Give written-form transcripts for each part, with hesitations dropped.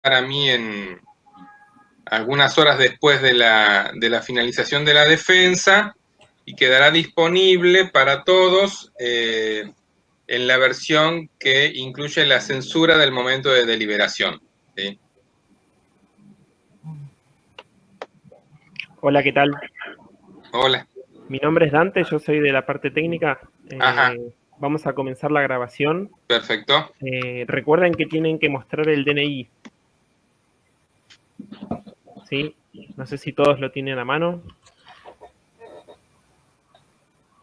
a mí en algunas horas después de la finalización de la defensa y quedará disponible para todos en la versión que incluye la censura del momento de deliberación. ¿Sí? Hola, ¿qué tal? Hola. Mi nombre es Dante, yo soy de la parte técnica. Ajá, Vamos a comenzar la grabación. perfecto. Recuerden que tienen que mostrar el DNI. ¿Sí? No sé si todos lo tienen a mano.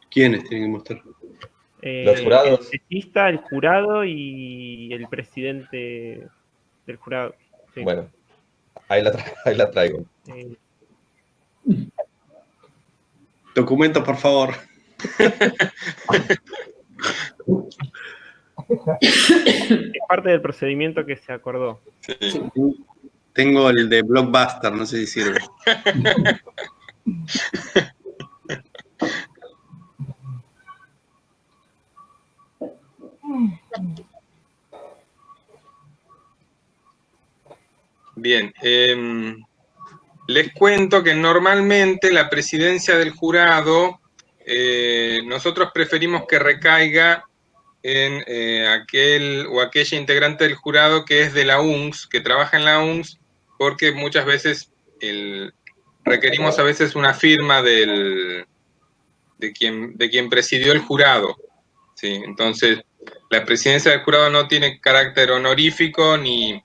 ¿Quiénes tienen que mostrar? Los jurados. El tesista, el jurado y el presidente del jurado. Sí. Bueno, ahí la traigo. Documento, por favor. Es parte del procedimiento que se acordó. Sí. Tengo el de Blockbuster, no sé si sirve. Bien, les cuento que normalmente la presidencia del jurado, nosotros preferimos que recaiga en aquel o aquella integrante del jurado que es de la UNS, que trabaja en la UNS, porque muchas veces requerimos a veces una firma de quien presidió el jurado. ¿Sí? Entonces, la presidencia del jurado no tiene carácter honorífico ni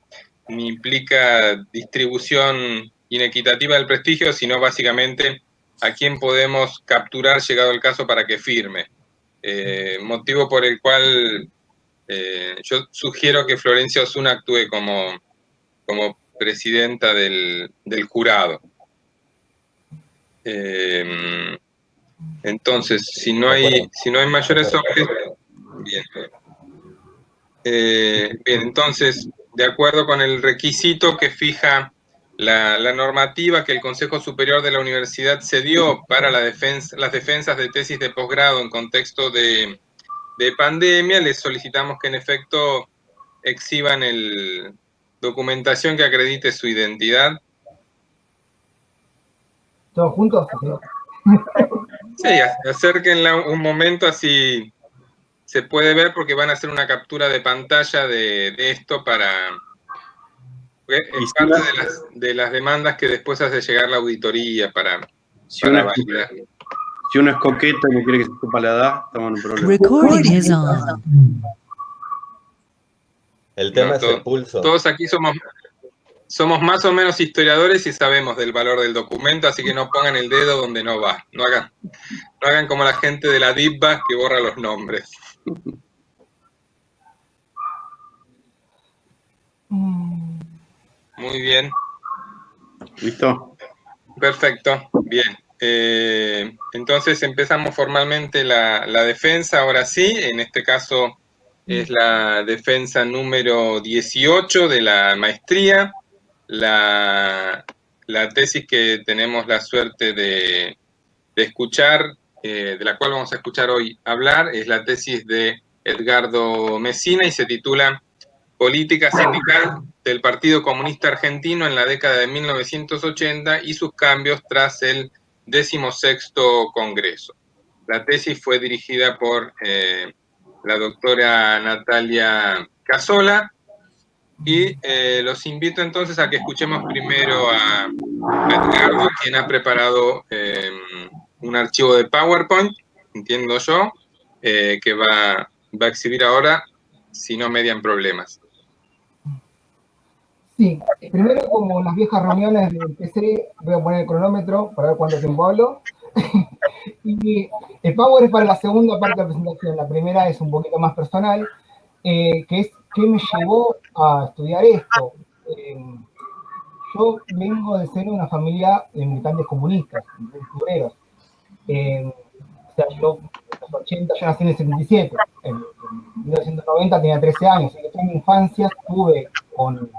implica distribución inequitativa del prestigio, sino básicamente a quién podemos capturar llegado el caso para que firme. Motivo por el cual yo sugiero que Florencia Osuna actúe como presidenta del jurado. Entonces, si no hay mayores objetos, bien. Bien, entonces, de acuerdo con el requisito que fija la normativa que el Consejo Superior de la Universidad se dio para las defensas de tesis de posgrado en contexto de pandemia, les solicitamos que en efecto exhiban documentación que acredite su identidad. ¿Todos juntos? Sí, acérquenla un momento, así se puede ver, porque van a hacer una captura de pantalla de esto para... Es parte de las demandas que después hace llegar la auditoría para validar. Si uno es coqueto y no quiere que se sepa la edad, estamos en un problema. Recording is on. El tema es el pulso. Todos aquí somos más o menos historiadores y sabemos del valor del documento, así que no pongan el dedo donde no va. No hagan como la gente de la DIPBA que borra los nombres. Muy bien. ¿Listo? Perfecto, bien. Entonces empezamos formalmente la defensa, ahora sí. En este caso es la defensa número 18 de la maestría. La tesis que tenemos la suerte de escuchar, de la cual vamos a escuchar hoy hablar, es la tesis de Edgardo Messina y se titula Política sindical del Partido Comunista Argentino en la década de 1980 y sus cambios tras el 16º Congreso. La tesis fue dirigida por la doctora Natalia Casola y los invito entonces a que escuchemos primero a Edgardo, quien ha preparado un archivo de PowerPoint, entiendo yo, que va a exhibir ahora, si no median problemas. Sí, primero, como en las viejas reuniones del PC, voy a poner el cronómetro para ver cuánto tiempo hablo. Y el Power es para la segunda parte de la presentación. La primera es un poquito más personal, que es qué me llevó a estudiar esto. Yo vengo de ser una familia de militantes comunistas, obreros. O sea, yo en los 80, yo nací en el 77. En 1990 tenía 13 años. Y en mi infancia estuve con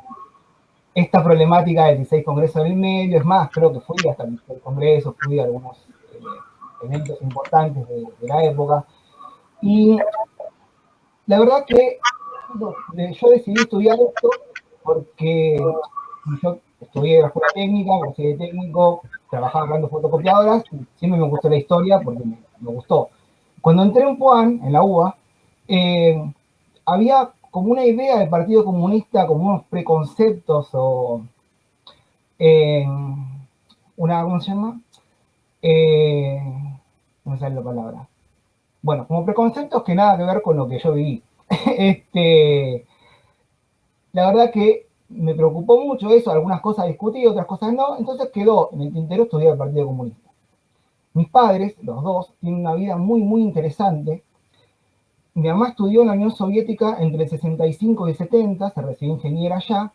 esta problemática del 16 Congreso del Medio. Es más, creo que fui hasta el 16 Congreso, fui a algunos eventos importantes de la época. Y la verdad que yo decidí estudiar esto porque yo estudié la escuela técnica, me de técnico, trabajaba hablando fotocopiadoras, y siempre me gustó la historia porque me gustó. Cuando entré en PUAN, en la UBA, había como una idea del Partido Comunista, como unos preconceptos o ¿cómo se llama? No me sale la palabra. Bueno, como preconceptos que nada que ver con lo que yo viví. La verdad que me preocupó mucho eso, algunas cosas discutí, otras cosas no, entonces quedó en el tintero estudiar el Partido Comunista. Mis padres, los dos, tienen una vida muy, muy interesante. Mi mamá estudió en la Unión Soviética entre el 65 y el 70, se recibió ingeniera allá,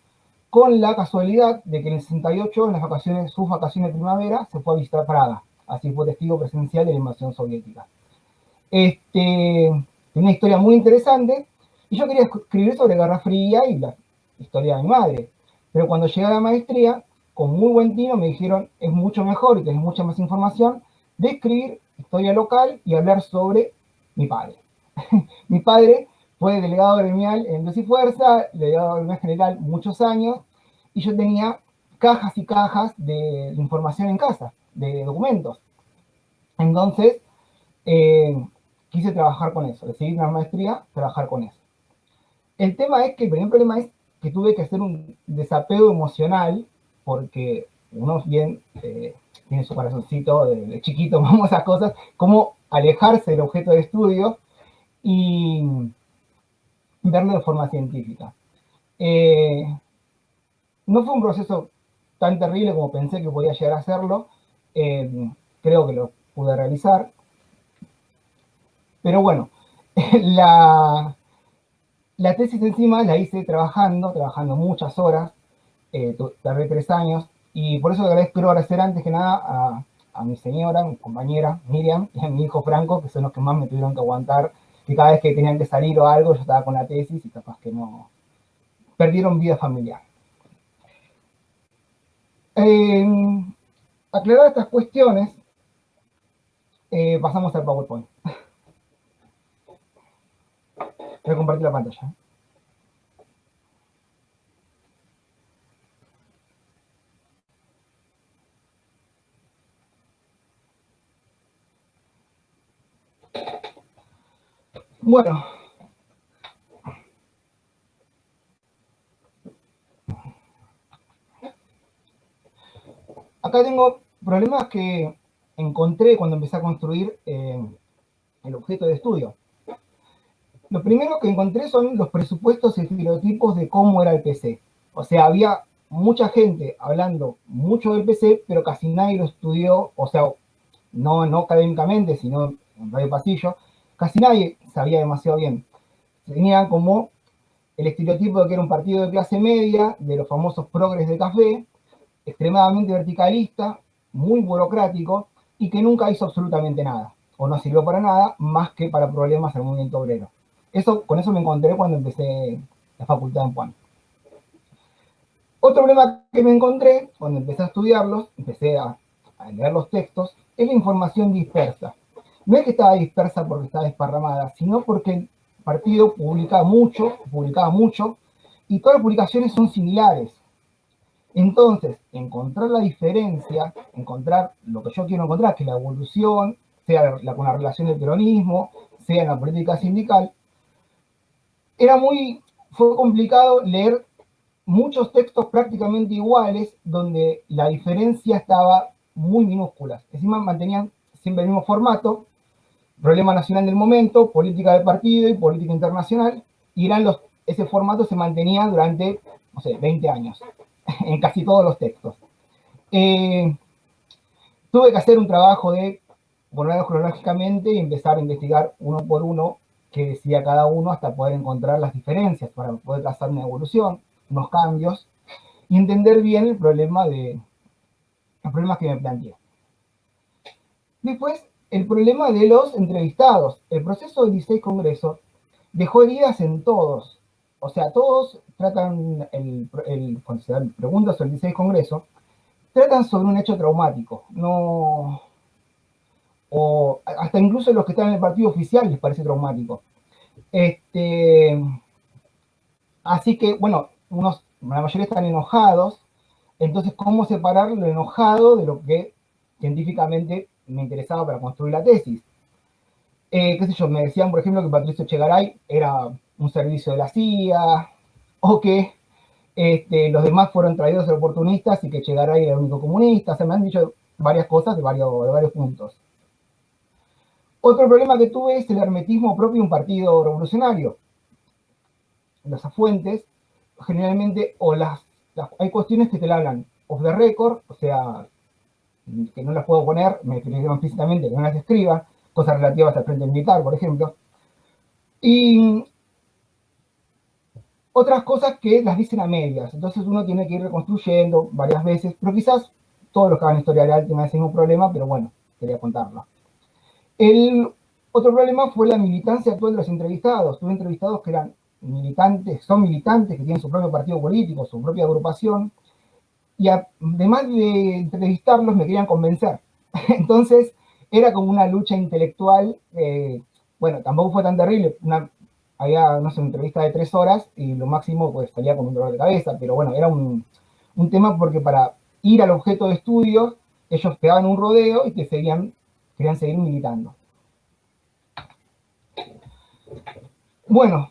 con la casualidad de que en el 68, en las vacaciones, sus vacaciones de primavera, se fue a visitar Praga. Así fue testigo presencial de la invasión soviética. Tiene una historia muy interesante, y yo quería escribir sobre Guerra Fría y la historia de mi madre. Pero cuando llegué a la maestría, con muy buen tino, me dijeron, es mucho mejor y tenés mucha más información de escribir historia local y hablar sobre mi padre. Mi padre fue delegado gremial en Luz y Fuerza, delegado gremial general muchos años, y yo tenía cajas y cajas de información en casa, de documentos. Entonces, quise trabajar con eso, decidí una maestría, trabajar con eso. El tema es que el primer problema es que tuve que hacer un desapego emocional, porque uno bien tiene su corazoncito de chiquito, vamos a esas cosas, como alejarse del objeto de estudio y verlo de forma científica. No fue un proceso tan terrible como pensé que podía llegar a hacerlo, creo que lo pude realizar, pero bueno, la tesis encima la hice trabajando muchas horas, tardé 3 años, y por eso le quiero agradecer antes que nada a mi señora, mi compañera Miriam, y a mi hijo Franco, que son los que más me tuvieron que aguantar, que cada vez que tenían que salir o algo, yo estaba con la tesis y capaz que no, perdieron vida familiar. Aclaradas estas cuestiones, pasamos al PowerPoint. Voy a compartir la pantalla. Bueno. Acá tengo problemas que encontré cuando empecé a construir el objeto de estudio. Lo primero que encontré son los presupuestos y estereotipos de cómo era el PC. O sea, había mucha gente hablando mucho del PC, pero casi nadie lo estudió, o sea, no académicamente, sino en radio pasillo, casi nadie sabía demasiado bien. Tenía como el estereotipo de que era un partido de clase media, de los famosos progres de café, extremadamente verticalista, muy burocrático, y que nunca hizo absolutamente nada, o no sirvió para nada, más que para problemas del movimiento obrero. Con eso me encontré cuando empecé la facultad en PUAN. Otro problema que me encontré cuando empecé a estudiarlos, empecé a leer los textos, es la información dispersa. No es que estaba dispersa porque estaba desparramada, sino porque el partido publicaba mucho, y todas las publicaciones son similares. Entonces, encontrar la diferencia, encontrar lo que yo quiero encontrar, que es la evolución, sea con la relación del peronismo, sea en la política sindical, fue complicado leer muchos textos prácticamente iguales, donde la diferencia estaba muy minúscula. Encima mantenían siempre el mismo formato, problema nacional del momento, política del partido y política internacional, y ese formato se mantenía durante, no sé, 20 años, en casi todos los textos. Tuve que hacer un trabajo de ponerlos cronológicamente y empezar a investigar uno por uno qué decía cada uno hasta poder encontrar las diferencias, para poder trazar una evolución, unos cambios, y entender bien los problemas que me planteé. Después, el problema de los entrevistados. El proceso del 16 Congreso dejó heridas en todos. O sea, todos tratan, cuando se dan preguntas sobre el 16 Congreso, tratan sobre un hecho traumático. O hasta incluso los que están en el partido oficial les parece traumático. Así que, bueno, unos la mayoría están enojados. Entonces, ¿cómo separar lo enojado de lo que científicamente me interesaba para construir la tesis? Qué sé yo, me decían, por ejemplo, que Patricio Echegaray era un servicio de la CIA, o que los demás fueron traídos oportunistas y que Echegaray era el único comunista. Se me han dicho varias cosas de varios puntos. Otro problema que tuve es el hermetismo propio de un partido revolucionario. Las fuentes, generalmente, hay cuestiones que te la hablan off the record, o sea, que no las puedo poner, me pidieron explícitamente que no las escriba, cosas relativas al frente militar, por ejemplo. Y otras cosas que las dicen a medias, entonces uno tiene que ir reconstruyendo varias veces, pero quizás todos los que hagan historia real tengan ese mismo problema, pero bueno, quería contarlo. El otro problema fue la militancia actual de los entrevistados. Tuve entrevistados que eran militantes, son militantes, que tienen su propio partido político, su propia agrupación, y además de entrevistarlos me querían convencer. Entonces era como una lucha intelectual, bueno, tampoco fue tan terrible, había, no sé, una entrevista de 3 horas y lo máximo pues salía con un dolor de cabeza, pero bueno, era un tema porque para ir al objeto de estudio ellos pegaban un rodeo y querían seguir militando. Bueno,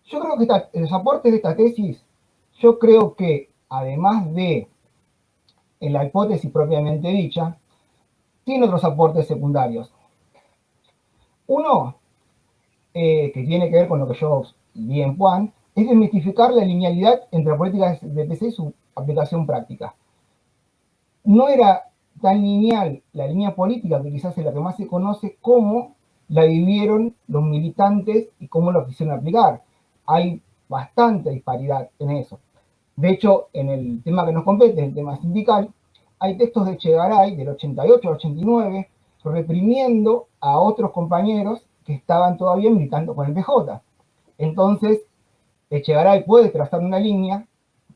yo creo que los aportes de esta tesis, yo creo que además de en la hipótesis propiamente dicha, tiene otros aportes secundarios. Uno, que tiene que ver con lo que yo vi en Juan, es desmitificar la linealidad entre la política de PC y su aplicación práctica. No era tan lineal la línea política, que quizás es la que más se conoce, como la vivieron los militantes y cómo lo quisieron aplicar. Hay bastante disparidad en eso. De hecho, en el tema que nos compete, el tema sindical, hay textos de Echegaray del 88 al 89 reprimiendo a otros compañeros que estaban todavía militando con el PJ. Entonces, Echegaray puede trazar una línea,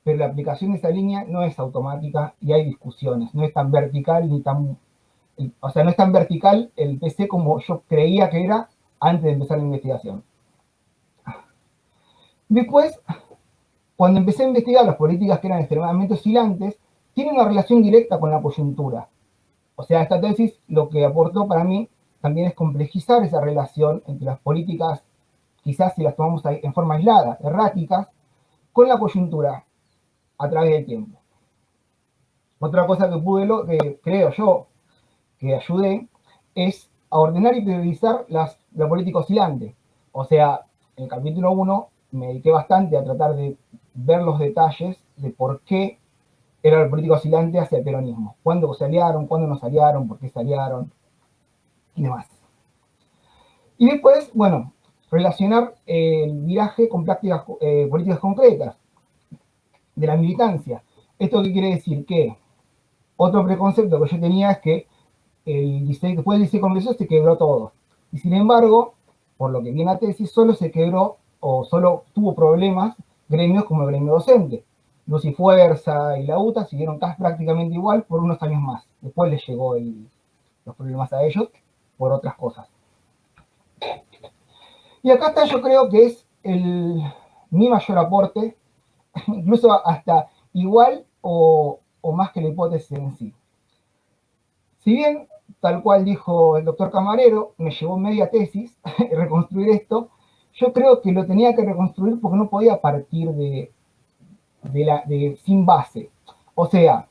pero la aplicación de esa línea no es automática y hay discusiones. No es tan vertical ni tan... O sea, no es tan vertical el PC como yo creía que era antes de empezar la investigación. Después, cuando empecé a investigar las políticas que eran extremadamente oscilantes, tiene una relación directa con la coyuntura. O sea, esta tesis lo que aportó para mí también es complejizar esa relación entre las políticas, quizás si las tomamos en forma aislada, erráticas, con la coyuntura a través del tiempo. Otra cosa que creo yo que ayudé es a ordenar y priorizar la política oscilante. O sea, en el capítulo 1 me dediqué bastante a tratar de ver los detalles de por qué era la política oscilante hacia el peronismo. ¿Cuándo se aliaron? ¿Cuándo no se aliaron? ¿Por qué se aliaron? Y demás. Y después, bueno, relacionar el viraje con prácticas políticas concretas de la militancia. ¿Esto qué quiere decir? Que otro preconcepto que yo tenía es que después del 16 Congreso se quebró todo. Y sin embargo, por lo que vi en la tesis, solo se quebró o solo tuvo problemas gremios como el gremio docente. Luz y Fuerza y la UTA siguieron casi prácticamente igual por unos años más. Después les llegó los problemas a ellos por otras cosas. Y acá está, yo creo que es mi mayor aporte, incluso hasta igual o más que la hipótesis en sí. Si bien, tal cual dijo el doctor Camarero, me llevó media tesis reconstruir esto, yo creo que lo tenía que reconstruir porque no podía partir sin base. O sea,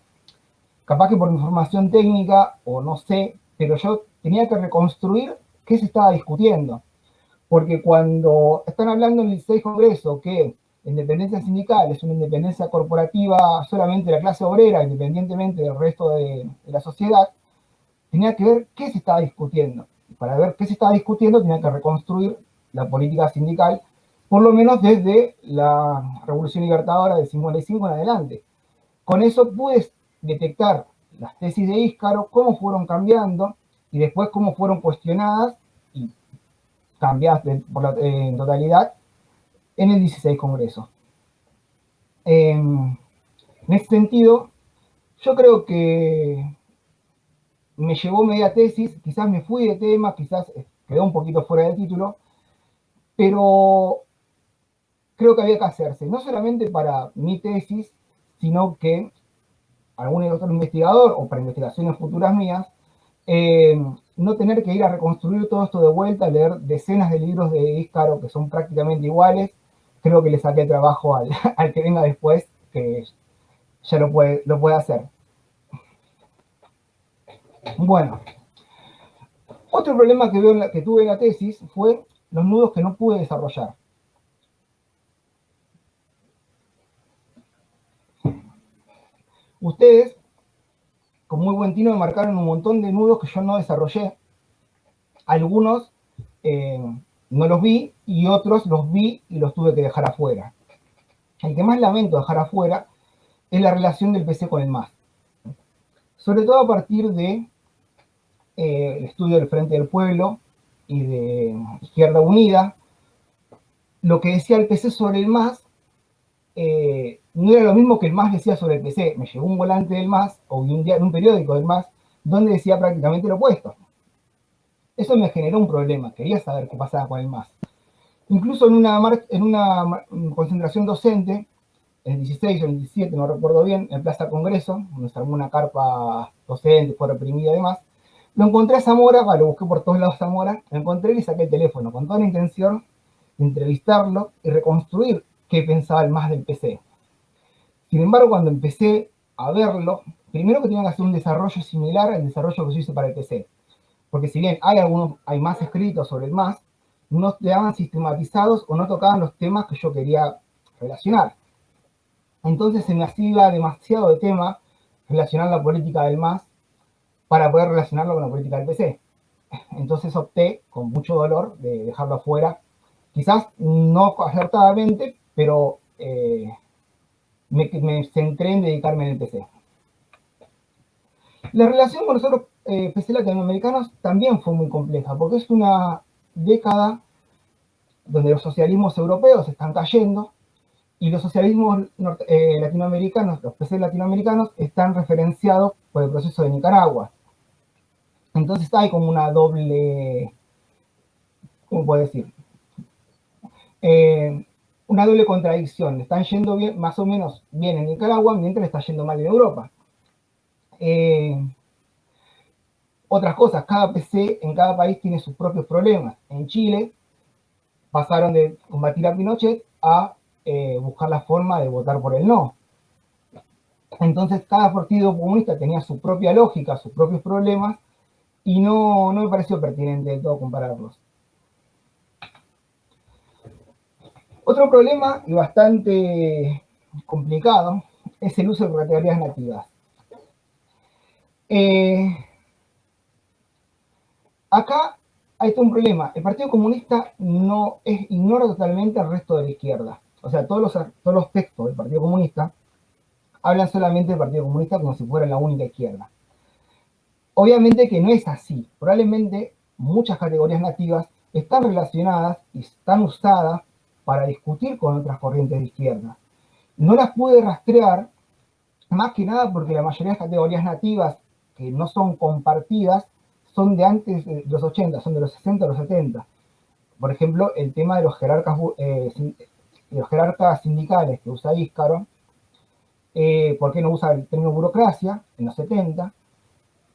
capaz que por información técnica, o no sé, pero yo tenía que reconstruir qué se estaba discutiendo. Porque cuando están hablando en el 16 Congreso que la independencia sindical es una independencia corporativa solamente de la clase obrera, independientemente del resto de la sociedad, tenía que ver qué se estaba discutiendo. Y para ver qué se estaba discutiendo tenía que reconstruir la política sindical, por lo menos desde la Revolución Libertadora del 55 en adelante. Con eso pude detectar las tesis de Íscaro, cómo fueron cambiando, y después cómo fueron cuestionadas y cambiadas en totalidad en el 16 Congreso. En ese sentido, yo creo que me llevó media tesis, quizás me fui de tema, quizás quedó un poquito fuera del título, pero creo que había que hacerse, no solamente para mi tesis, sino que algún otro investigador o para investigaciones futuras mías, no tener que ir a reconstruir todo esto de vuelta, leer decenas de libros de Íscaro que son prácticamente iguales. Creo que le saqué trabajo al que venga después, que ya lo puede hacer. Bueno, otro problema que tuve en la tesis fue los nudos que no pude desarrollar. Ustedes, con muy buen tino, me marcaron un montón de nudos que yo no desarrollé. Algunos no los vi y otros los vi y los tuve que dejar afuera. El que más lamento dejar afuera es la relación del PC con el MAS. Sobre todo a partir de el estudio del Frente del Pueblo y de Izquierda Unida. Lo que decía el PC sobre el MAS no era lo mismo que el MAS decía sobre el PC. Me llegó un volante del MAS o un periódico del MAS donde decía prácticamente lo opuesto. Eso me generó un problema. Quería saber qué pasaba con el MAS. Incluso en una concentración docente, el 16 o el 17, no recuerdo bien, en Plaza Congreso, donde se armó una carpa docente, fue reprimida y demás, lo encontré a Zamora, lo busqué por todos lados Zamora, lo encontré y le saqué el teléfono con toda la intención de entrevistarlo y reconstruir qué pensaba el MAS del PC. Sin embargo, cuando empecé a verlo, primero que tenía que hacer un desarrollo similar al desarrollo que yo hice para el PC. Porque si bien hay más escritos sobre el MAS, no quedaban sistematizados o no tocaban los temas que yo quería relacionar. Entonces se me hacía demasiado de tema relacionar la política del MAS para poder relacionarlo con la política del PC. Entonces opté, con mucho dolor, de dejarlo afuera. Quizás no acertadamente, pero me centré en dedicarme en el PC. La relación con nosotros, PC latinoamericanos, también fue muy compleja, porque es una década donde los socialismos europeos están cayendo y los socialismos latinoamericanos, los PC latinoamericanos, están referenciados por el proceso de Nicaragua. Entonces hay como una doble, ¿cómo puedo decir? Una doble contradicción. Están yendo bien, más o menos bien en Nicaragua, mientras está yendo mal en Europa. Otras cosas, cada PC en cada país tiene sus propios problemas. En Chile pasaron de combatir a Pinochet a buscar la forma de votar por el no. Entonces cada partido comunista tenía su propia lógica, sus propios problemas, y no me pareció pertinente del todo compararlos. Otro problema, y bastante complicado, es el uso de categorías nativas. Acá hay todo un problema. El Partido Comunista ignora totalmente al resto de la izquierda. O sea, todos los textos del Partido Comunista hablan solamente del Partido Comunista como si fuera la única izquierda. Obviamente que no es así. Probablemente muchas categorías nativas están relacionadas y están usadas para discutir con otras corrientes de izquierda. No las pude rastrear, más que nada porque la mayoría de las categorías nativas que no son compartidas son de antes de los 80, son de los 60 a los 70. Por ejemplo, el tema de los jerarcas sindicales que usa Íscaro, ¿por qué no usa el término burocracia en los 70?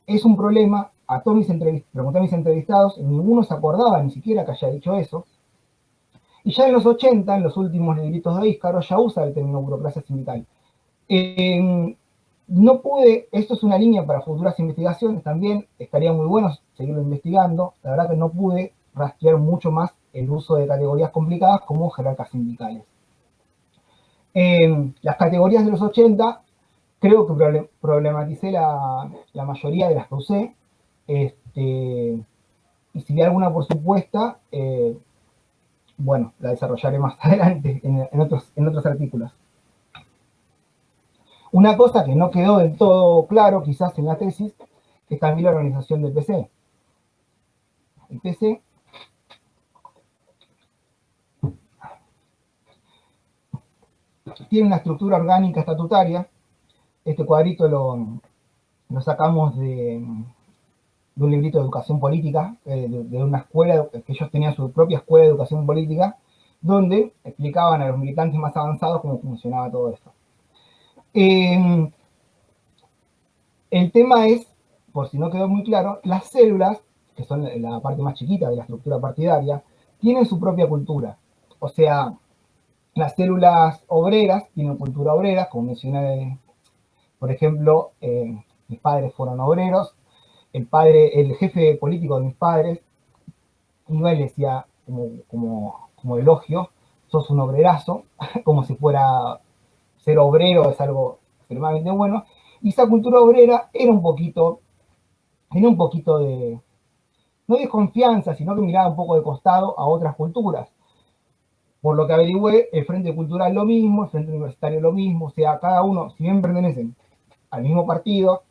Es un problema. Pregunté a mis entrevistados, y ninguno se acordaba ni siquiera que haya dicho eso. Y ya en los 80, en los últimos libritos de Íscaro, ya usa el término burocracia sindical. No pude, esto es una línea para futuras investigaciones, también estaría muy bueno seguirlo investigando. La verdad que no pude rastrear mucho más el uso de categorías complicadas como jerarcas sindicales. Las categorías de los 80, creo que problematicé la mayoría de las que usé, y si hay alguna por supuesta, bueno, la desarrollaré más adelante en otros artículos. Una cosa que no quedó del todo claro, quizás en la tesis, es también la organización del PC. El PC tiene una estructura orgánica estatutaria. Este cuadrito lo sacamos de un librito de educación política, de una escuela, que ellos tenían su propia escuela de educación política, donde explicaban a los militantes más avanzados cómo funcionaba todo esto. El tema es, por si no quedó muy claro, las células, que son la parte más chiquita de la estructura partidaria, tienen su propia cultura. O sea, las células obreras tienen cultura obrera, como mencioné, por ejemplo, mis padres fueron obreros, el jefe político de mis padres iba y le decía como elogio, sos un obrerazo, como si fuera ser obrero es algo extremadamente bueno, y esa cultura obrera tenía un poquito de, no de confianza, sino que miraba un poco de costado a otras culturas. Por lo que averigüé, el Frente Cultural lo mismo, el Frente Universitario lo mismo, o sea, cada uno, si bien pertenecen al mismo partido,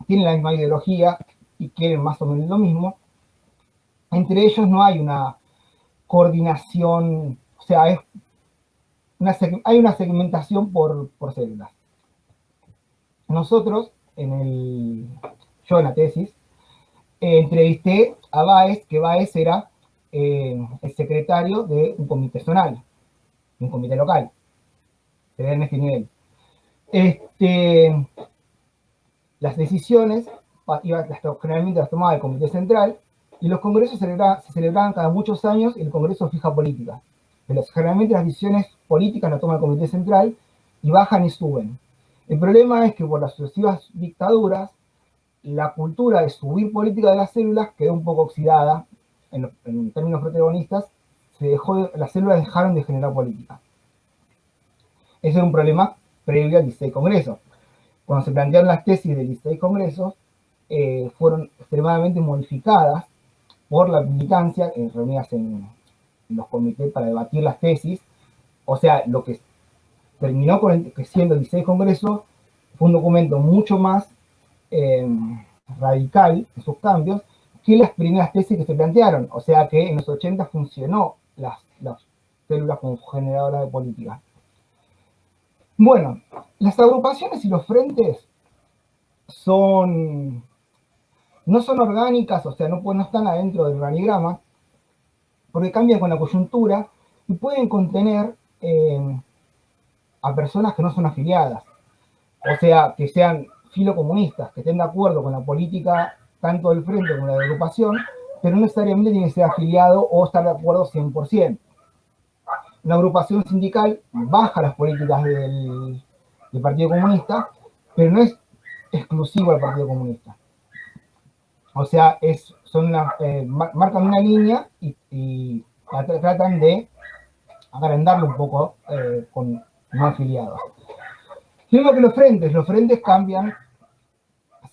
tienen la misma ideología y quieren más o menos lo mismo, entre ellos no hay una coordinación, o sea, hay una segmentación por células. Nosotros, yo en la tesis, entrevisté a Báez, que Báez era el secretario de un comité zonal, un comité local, era en este nivel. Las decisiones generalmente las tomaba el comité central, y los congresos se celebraban cada muchos años, y el congreso fija política. Pero generalmente las decisiones políticas las toma el comité central, y bajan y suben. El problema es que por las sucesivas dictaduras, la cultura de subir política de las células quedó un poco oxidada, en términos protagonistas, las células dejaron de generar política. Ese era un problema previo al 16 Congreso. Cuando se plantearon las tesis del 16 Congreso, fueron extremadamente modificadas por la militancia, reunidas en los comités para debatir las tesis. O sea, lo que terminó siendo el 16 Congreso fue un documento mucho más radical en sus cambios que las primeras tesis que se plantearon. O sea que en los 80 funcionó las células como generadoras de política. Bueno, las agrupaciones y los frentes no son orgánicas, o sea, no están adentro del organigrama, porque cambian con la coyuntura y pueden contener a personas que no son afiliadas. O sea, que sean filocomunistas, que estén de acuerdo con la política tanto del frente como de la agrupación, pero no necesariamente tiene que ser afiliado o estar de acuerdo 100%. Una agrupación sindical baja las políticas del Partido Comunista, pero no es exclusivo al Partido Comunista. O sea, marcan una línea y tratan de agrandarlo un poco con no afiliados. Lo mismo que los frentes cambian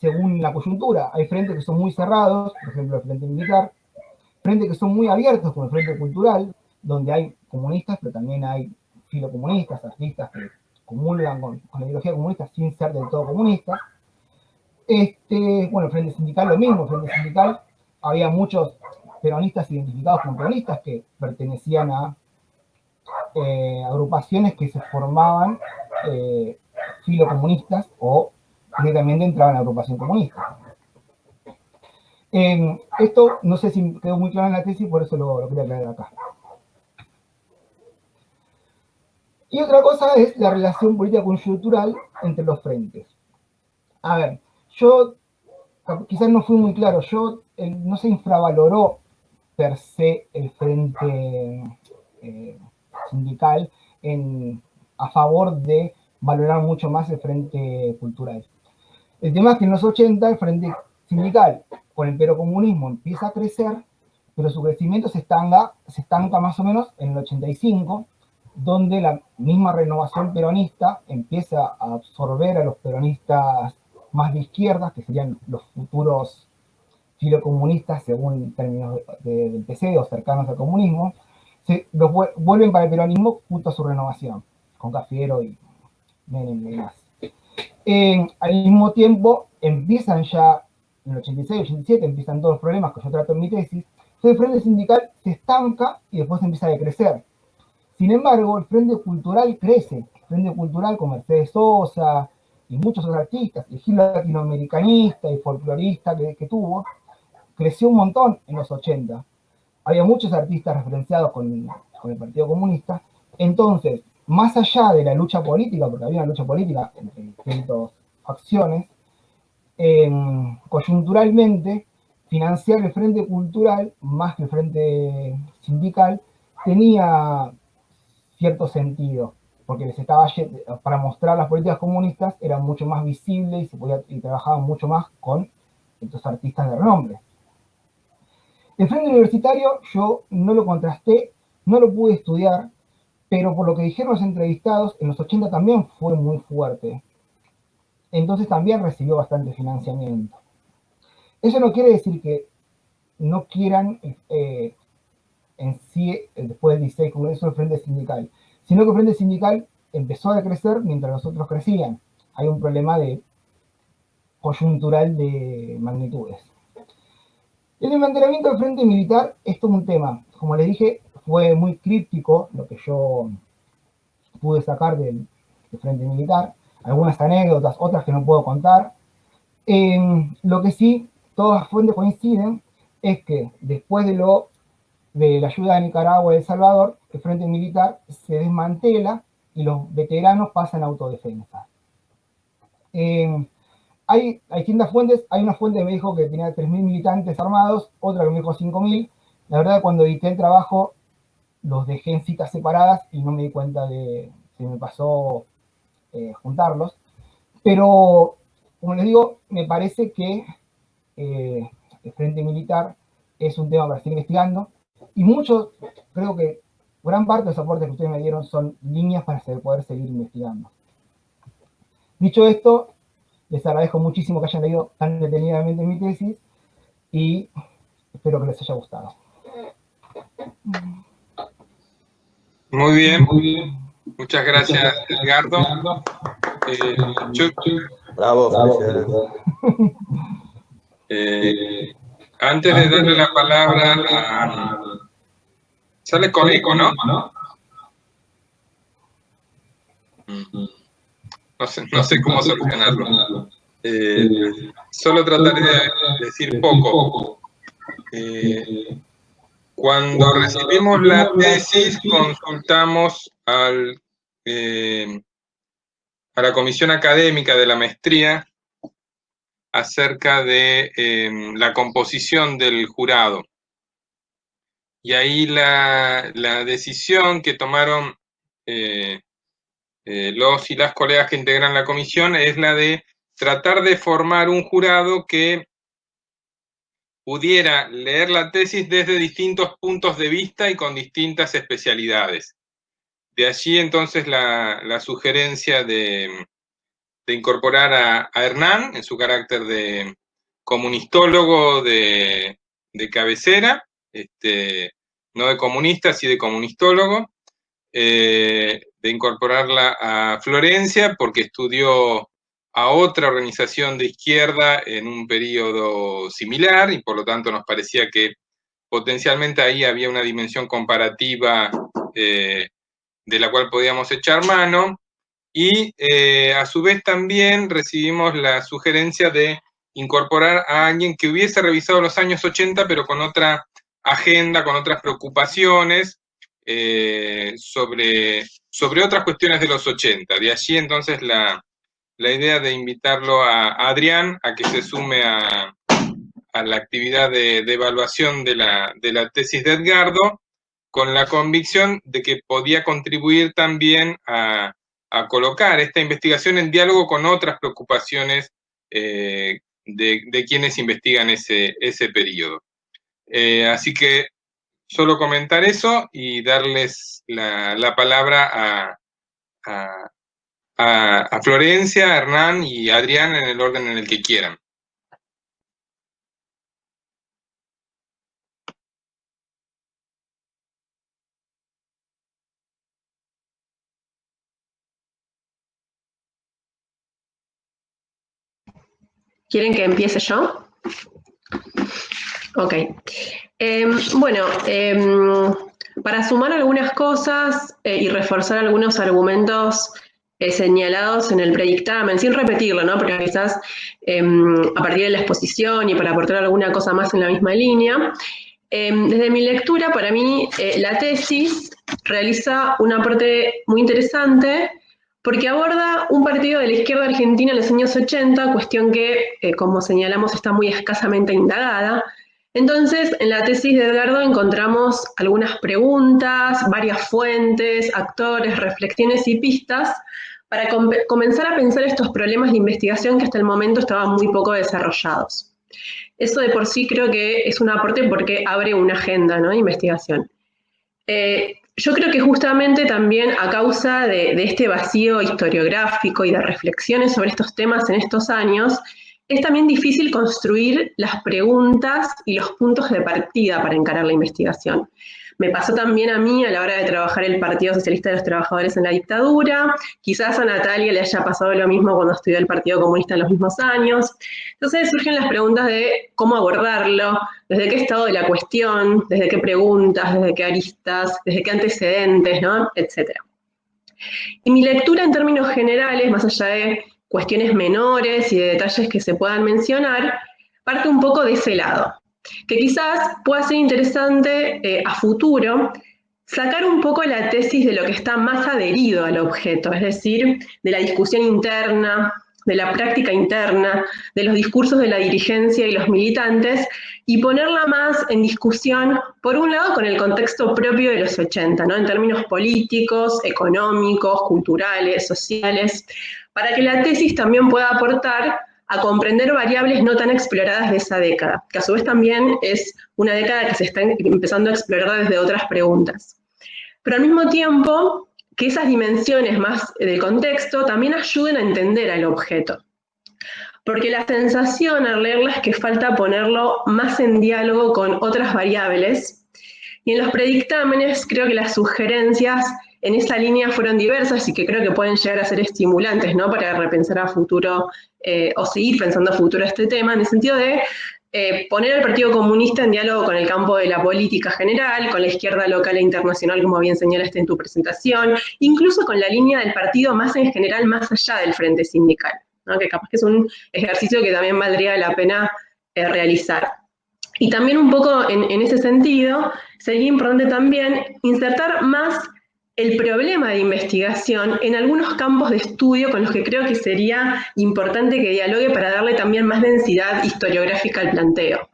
según la coyuntura. Hay frentes que son muy cerrados, por ejemplo el Frente Militar, frentes que son muy abiertos, como el Frente Cultural, donde hay comunistas, pero también hay filocomunistas, artistas que comulgan con la ideología comunista sin ser del todo comunistas. Bueno, el Frente Sindical lo mismo, el Frente Sindical había muchos peronistas identificados como peronistas que pertenecían a agrupaciones que se formaban filocomunistas o directamente entraban a la agrupación comunista. Esto no sé si quedó muy claro en la tesis, por eso lo quería aclarar acá. Y otra cosa es la relación política coyuntural entre los frentes. A ver, yo quizás no fui muy claro, no se infravaloró per se el frente sindical a favor de valorar mucho más el frente cultural. El tema es que en los 80 el frente sindical con el perocomunismo empieza a crecer, pero su crecimiento se estanca más o menos en el 85, donde la misma renovación peronista empieza a absorber a los peronistas más de izquierda, que serían los futuros filocomunistas según términos del PC o cercanos al comunismo, los vuelven para el peronismo junto a su renovación, con Cafiero y Menem y demás. Al mismo tiempo, empiezan ya, en el 86, 87, empiezan todos los problemas que yo trato en mi tesis. Entonces el frente sindical se estanca y después empieza a decrecer. Sin embargo, el frente cultural crece. El frente cultural con Mercedes Sosa y muchos otros artistas, el giro latinoamericanista y folclorista que tuvo, creció un montón en los 80. Había muchos artistas referenciados con con el Partido Comunista. Entonces, más allá de la lucha política, porque había una lucha política entre distintas facciones, coyunturalmente, financiar el Frente Cultural, más que el Frente Sindical, tenía cierto sentido, porque les estaba, para mostrar las políticas comunistas, era mucho más visible y trabajaban mucho más con estos artistas de renombre. El Frente Universitario yo no lo contrasté, no lo pude estudiar, pero por lo que dijeron los entrevistados, en los 80 también fue muy fuerte. Entonces también recibió bastante financiamiento. Eso no quiere decir que no quieran en sí, después del 16 Congreso, el Frente Sindical, sino que el Frente Sindical empezó a crecer mientras los otros crecían. Hay un problema coyuntural de magnitudes. El desmantelamiento del Frente Militar es todo un tema. Como les dije, fue muy críptico lo que yo pude sacar del Frente Militar. Algunas anécdotas, otras que no puedo contar. Lo que sí, todas las fuentes coinciden, es que después de la ayuda de Nicaragua y El Salvador, el Frente Militar se desmantela y los veteranos pasan a autodefensa. Hay distintas fuentes, hay una fuente que me dijo que tenía 3.000 militantes armados, otra que me dijo 5.000. La verdad, cuando edité el trabajo, los dejé en citas separadas y no me di cuenta de si me pasó juntarlos. Pero, como les digo, me parece que el Frente Militar es un tema para seguir investigando. Y muchos, creo que gran parte de los aportes que ustedes me dieron son líneas para poder seguir investigando. Dicho esto, les agradezco muchísimo que hayan leído tan detenidamente mi tesis y espero que les haya gustado. Muy bien. Muchas gracias, Edgardo. Bravo, antes de darle la palabra a... Sale con eco, ¿no? No sé cómo solucionarlo. Solo trataré de decir poco. Cuando recibimos la tesis, consultamos a la comisión académica de la maestría acerca de la composición del jurado. Y ahí la decisión que tomaron los y las colegas que integran la comisión es la de tratar de formar un jurado que pudiera leer la tesis desde distintos puntos de vista y con distintas especialidades. De allí entonces la sugerencia de incorporar a Hernán en su carácter de comunistólogo de cabecera, no de comunista, sí de comunistólogo, de incorporarla a Florencia porque estudió a otra organización de izquierda en un periodo similar y por lo tanto nos parecía que potencialmente ahí había una dimensión comparativa de la cual podíamos echar mano. Y a su vez también recibimos la sugerencia de incorporar a alguien que hubiese revisado los años 80, pero con otra agenda, con otras preocupaciones sobre otras cuestiones de los 80. De allí entonces la idea de invitarlo a Adrián a que se sume a la actividad de evaluación de la tesis de Edgardo, con la convicción de que podía contribuir también a colocar esta investigación en diálogo con otras preocupaciones de quienes investigan ese periodo. Así que solo comentar eso y darles la palabra a Florencia, a Hernán y a Adrián en el orden en el que quieran. ¿Quieren que empiece yo? Ok. Para sumar algunas cosas y reforzar algunos argumentos señalados en el predictamen, sin repetirlo, ¿no? Porque quizás a partir de la exposición y para aportar alguna cosa más en la misma línea, desde mi lectura, para mí, la tesis realiza un aporte muy interesante porque aborda un partido de la izquierda argentina en los años 80, cuestión que, como señalamos, está muy escasamente indagada. Entonces, en la tesis de Edgardo encontramos algunas preguntas, varias fuentes, actores, reflexiones y pistas para comenzar a pensar estos problemas de investigación que hasta el momento estaban muy poco desarrollados. Eso de por sí creo que es un aporte porque abre una agenda, ¿no?, de investigación. Yo creo que justamente también a causa de este vacío historiográfico y de reflexiones sobre estos temas en estos años, es también difícil construir las preguntas y los puntos de partida para encarar la investigación. Me pasó también a mí a la hora de trabajar el Partido Socialista de los Trabajadores en la dictadura, quizás a Natalia le haya pasado lo mismo cuando estudió el Partido Comunista en los mismos años. Entonces surgen las preguntas de cómo abordarlo, desde qué estado de la cuestión, desde qué preguntas, desde qué aristas, desde qué antecedentes, ¿no?, etcétera. Y mi lectura en términos generales, más allá de cuestiones menores y de detalles que se puedan mencionar, parte un poco de ese lado, que quizás pueda ser interesante a futuro sacar un poco la tesis de lo que está más adherido al objeto, es decir, de la discusión interna, de la práctica interna, de los discursos de la dirigencia y los militantes, y ponerla más en discusión, por un lado, con el contexto propio de los 80, ¿no?, en términos políticos, económicos, culturales, sociales, para que la tesis también pueda aportar a comprender variables no tan exploradas de esa década, que a su vez también es una década que se está empezando a explorar desde otras preguntas. Pero al mismo tiempo, que esas dimensiones más del contexto también ayuden a entender al objeto. Porque la sensación al leerla es que falta ponerlo más en diálogo con otras variables, y en los predictámenes creo que las sugerencias en esa línea fueron diversas y que creo que pueden llegar a ser estimulantes, ¿no?, para repensar a futuro o seguir pensando a futuro este tema, en el sentido de poner al Partido Comunista en diálogo con el campo de la política general, con la izquierda local e internacional, como bien señalaste en tu presentación, incluso con la línea del partido más en general, más allá del frente sindical, ¿no?, que capaz que es un ejercicio que también valdría la pena realizar. Y también un poco en ese sentido, sería importante también insertar más el problema de investigación en algunos campos de estudio con los que creo que sería importante que dialogue para darle también más densidad historiográfica al planteo.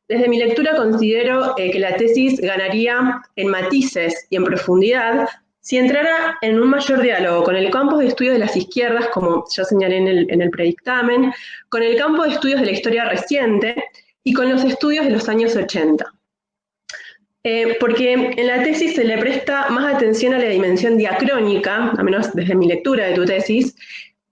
Desde mi lectura considero que la tesis ganaría en matices y en profundidad si entrara en un mayor diálogo con el campo de estudios de las izquierdas, como ya señalé en el predictamen, con el campo de estudios de la historia reciente y con los estudios de los años 80. Porque en la tesis se le presta más atención a la dimensión diacrónica, al menos desde mi lectura de tu tesis,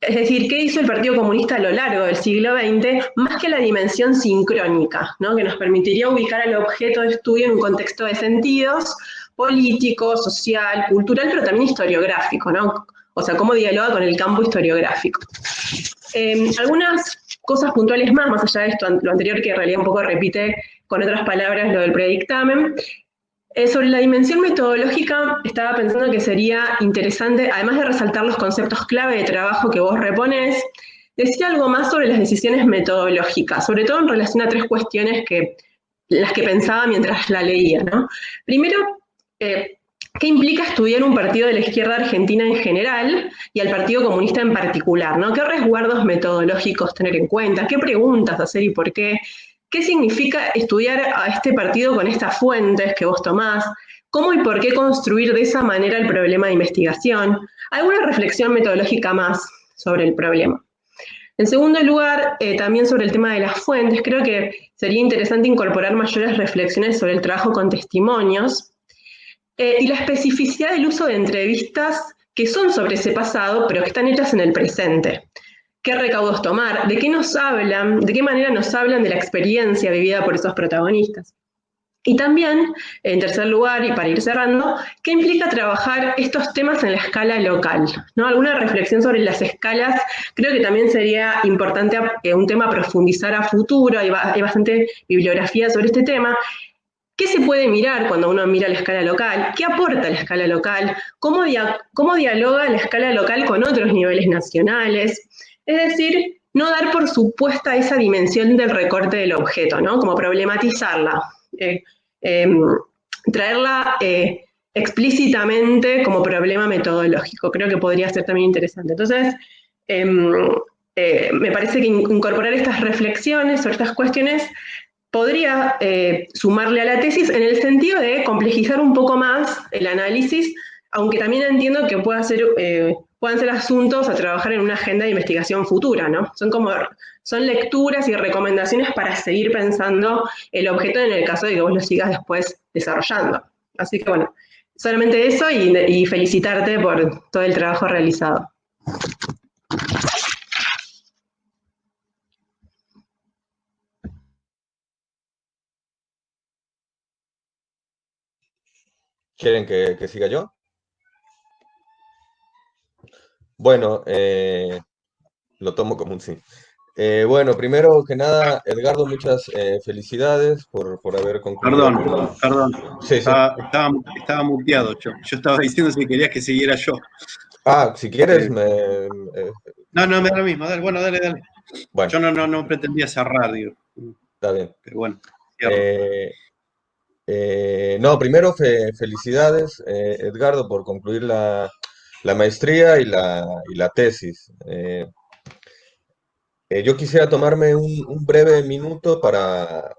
es decir, qué hizo el Partido Comunista a lo largo del siglo XX, más que la dimensión sincrónica, ¿no?, que nos permitiría ubicar al objeto de estudio en un contexto de sentidos político, social, cultural, pero también historiográfico, ¿no?, o sea, cómo dialoga con el campo historiográfico. Algunas cosas puntuales más allá de esto, lo anterior que en realidad un poco repite con otras palabras lo del predictamen. Sobre la dimensión metodológica, estaba pensando que sería interesante, además de resaltar los conceptos clave de trabajo que vos reponés, decir algo más sobre las decisiones metodológicas, sobre todo en relación a tres cuestiones las que pensaba mientras la leía, ¿no? Primero, ¿qué implica estudiar un partido de la izquierda argentina en general y al Partido Comunista en particular, ¿no? ¿Qué resguardos metodológicos tener en cuenta? ¿Qué preguntas hacer y por qué? ¿Qué significa estudiar a este partido con estas fuentes que vos tomás? ¿Cómo y por qué construir de esa manera el problema de investigación? ¿Alguna reflexión metodológica más sobre el problema? En segundo lugar, también sobre el tema de las fuentes, creo que sería interesante incorporar mayores reflexiones sobre el trabajo con testimonios y la especificidad del uso de entrevistas que son sobre ese pasado, pero que están hechas en el presente. ¿Qué recaudos tomar? ¿De qué nos hablan? ¿De qué manera nos hablan de la experiencia vivida por esos protagonistas? Y también, en tercer lugar, y para ir cerrando, ¿qué implica trabajar estos temas en la escala local? ¿No? Alguna reflexión sobre las escalas, creo que también sería importante un tema a profundizar a futuro, hay bastante bibliografía sobre este tema. ¿Qué se puede mirar cuando uno mira la escala local? ¿Qué aporta la escala local? ¿Cómo dialoga la escala local con otros niveles nacionales? Es decir, no dar por supuesta esa dimensión del recorte del objeto, ¿no? Como problematizarla, traerla explícitamente como problema metodológico. Creo que podría ser también interesante. Entonces, me parece que incorporar estas reflexiones sobre estas cuestiones podría sumarle a la tesis en el sentido de complejizar un poco más el análisis, aunque también entiendo que puedan ser asuntos a trabajar en una agenda de investigación futura, ¿no? Son lecturas y recomendaciones para seguir pensando el objeto en el caso de que vos lo sigas después desarrollando. Así que bueno, solamente eso y felicitarte por todo el trabajo realizado. ¿Quieren que siga yo? Bueno, lo tomo como un sí. Bueno, primero que nada, Edgardo, muchas felicidades por haber concluido. Perdón. Sí, sí. Estaba muteado yo. Yo estaba diciendo si querías que siguiera yo. Ah, si quieres, No, me da lo mismo. Dale, bueno, dale. Bueno. Yo no pretendía cerrar, digo. Está bien. Pero bueno. No, primero felicidades, Edgardo, por concluir la maestría y la tesis. Yo quisiera tomarme un breve minuto para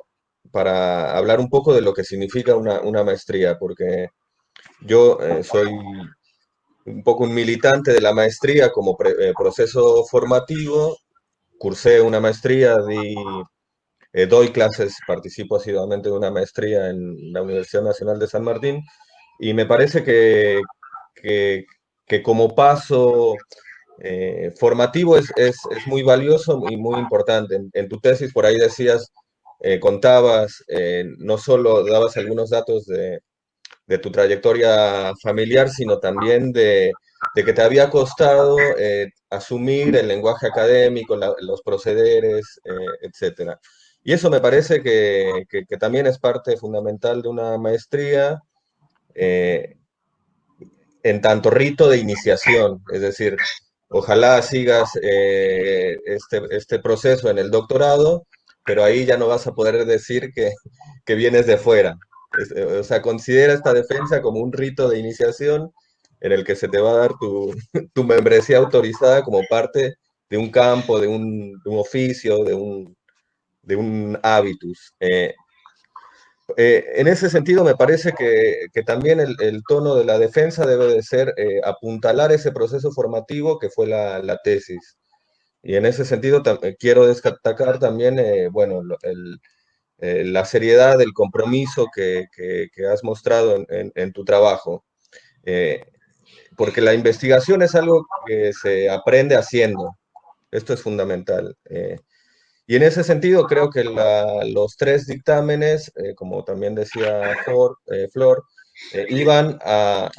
hablar un poco de lo que significa una maestría, porque yo soy un poco un militante de la maestría como proceso formativo. Cursé una maestría, doy clases, participo asiduamente de una maestría en la Universidad Nacional de San Martín, y me parece que como paso formativo es muy valioso y muy importante. En tu tesis por ahí decías, contabas, no solo dabas algunos datos de tu trayectoria familiar, sino también de que te había costado asumir el lenguaje académico, los procederes, etcétera. Y eso me parece que también es parte fundamental de una maestría, en tanto rito de iniciación. Es decir, ojalá sigas este proceso en el doctorado, pero ahí ya no vas a poder decir que vienes de fuera. O sea, considera esta defensa como un rito de iniciación en el que se te va a dar tu membresía autorizada como parte de un campo, de un oficio, de un hábitus. En ese sentido, me parece que también el tono de la defensa debe de ser apuntalar ese proceso formativo que fue la tesis. Y en ese sentido quiero destacar también, bueno, la seriedad, el compromiso que has mostrado en tu trabajo. Porque la investigación es algo que se aprende haciendo. Esto es fundamental. Y en ese sentido, creo que los tres dictámenes, como también decía Flor, iban a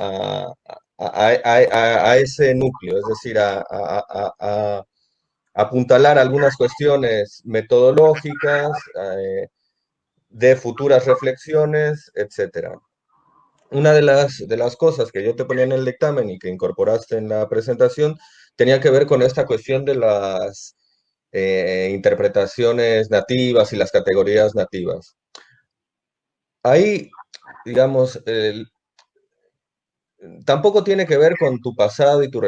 ese núcleo, es decir, a apuntalar algunas cuestiones metodológicas, de futuras reflexiones, etc. Una de las cosas que yo te ponía en el dictamen y que incorporaste en la presentación tenía que ver con esta cuestión de las interpretaciones nativas y las categorías nativas. Ahí, digamos, tampoco tiene que ver con tu pasado y tu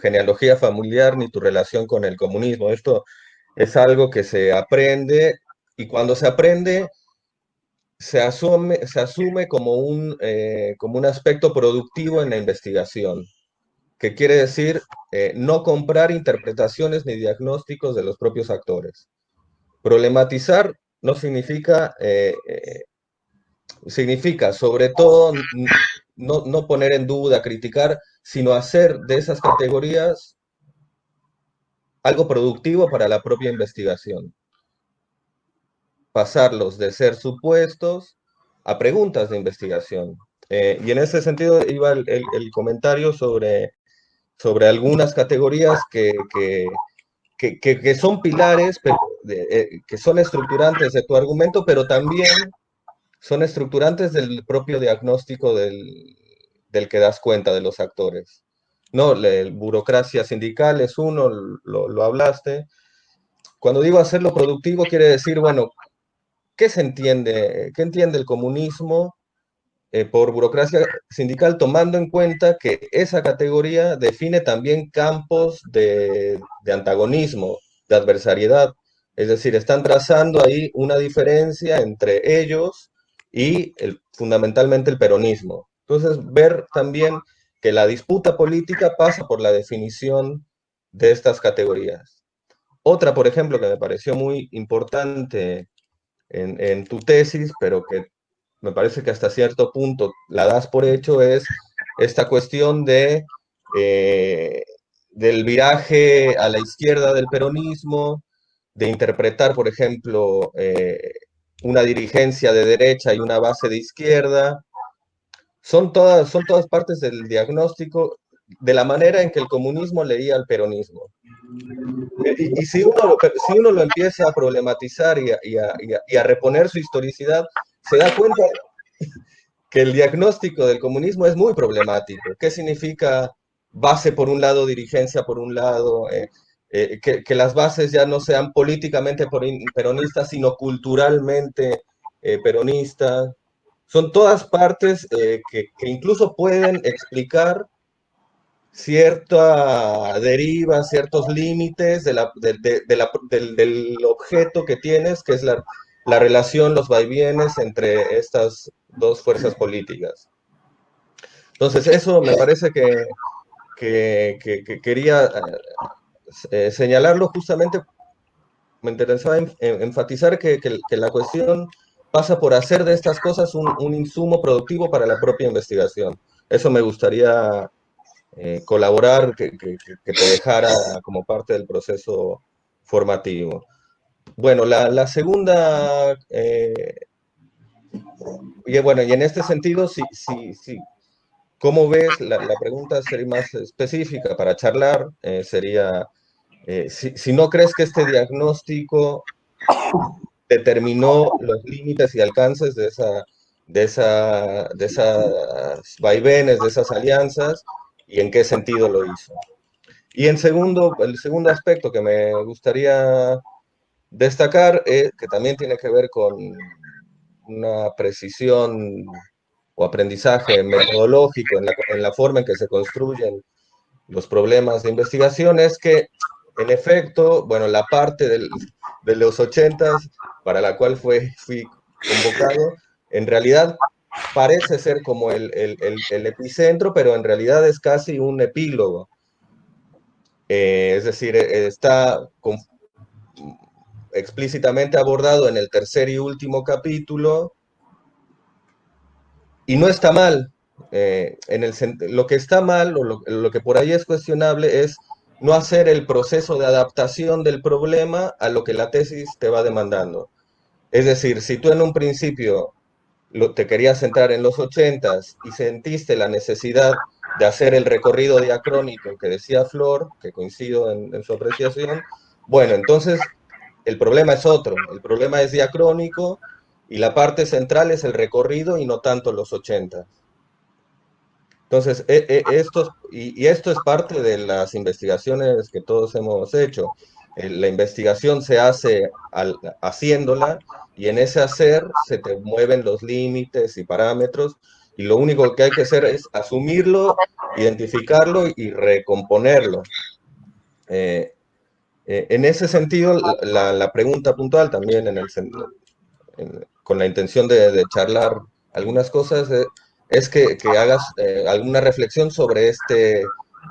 genealogía familiar ni tu relación con el comunismo. Esto es algo que se aprende, y cuando se aprende se asume como un aspecto productivo en la investigación, que quiere decir no comprar interpretaciones ni diagnósticos de los propios actores. Problematizar no significa sobre todo no poner en duda, criticar, sino hacer de esas categorías algo productivo para la propia investigación. Pasarlos de ser supuestos a preguntas de investigación. Y en ese sentido iba el comentario sobre algunas categorías que son pilares, que son estructurantes de tu argumento, pero también son estructurantes del propio diagnóstico del que das cuenta de los actores. No, la burocracia sindical es uno, lo hablaste. Cuando digo hacerlo productivo, quiere decir, bueno, ¿qué se entiende? ¿Qué entiende el comunismo por burocracia sindical, tomando en cuenta que esa categoría define también campos de antagonismo, de adversariedad. Es decir, están trazando ahí una diferencia entre ellos y fundamentalmente el peronismo. Entonces, ver también que la disputa política pasa por la definición de estas categorías. Otra, por ejemplo, que me pareció muy importante en tu tesis, pero que me parece que hasta cierto punto la das por hecho, es esta cuestión del viraje a la izquierda del peronismo, de interpretar, por ejemplo, una dirigencia de derecha y una base de izquierda. Son todas partes del diagnóstico de la manera en que el comunismo leía al peronismo. Y si uno lo empieza a problematizar y a reponer su historicidad, se da cuenta que el diagnóstico del comunismo es muy problemático. ¿Qué significa base por un lado, dirigencia por un lado? Que las bases ya no sean políticamente peronistas, sino culturalmente peronistas. Son todas partes que incluso pueden explicar cierta deriva, ciertos límites del objeto que tienes, que es la relación, los vaivienes entre estas dos fuerzas políticas. Entonces, eso me parece que quería señalarlo justamente, me interesaba enfatizar que la cuestión pasa por hacer de estas cosas un insumo productivo para la propia investigación. Eso me gustaría colaborar, que te dejara como parte del proceso formativo. Bueno, la segunda, y bueno, y en este sentido, sí, ¿cómo ves? La pregunta sería más específica para charlar, sería, si no crees que este diagnóstico determinó los límites y alcances de esas vaivenes, de esas alianzas, y en qué sentido lo hizo. Y el segundo aspecto que me gustaría destacar, que también tiene que ver con una precisión o aprendizaje metodológico en la forma en que se construyen los problemas de investigación, es que, en efecto, bueno, la parte de los 80s para la cual fui convocado, en realidad parece ser como el epicentro, pero en realidad es casi un epílogo. Es decir, está explícitamente abordado en el tercer y último capítulo, y no está mal. Lo que está mal, o lo que por ahí es cuestionable, es no hacer el proceso de adaptación del problema a lo que la tesis te va demandando. Es decir, si tú en un principio te querías centrar en los 80s y sentiste la necesidad de hacer el recorrido diacrónico que decía Flor, que coincido en su apreciación, bueno, entonces el problema es otro, el problema es diacrónico y la parte central es el recorrido y no tanto los 80. Entonces, esto es parte de las investigaciones que todos hemos hecho. La investigación se hace haciéndola, y en ese hacer se te mueven los límites y parámetros, y lo único que hay que hacer es asumirlo, identificarlo y recomponerlo. En ese sentido, la pregunta puntual también con la intención de charlar algunas cosas, es que hagas alguna reflexión sobre este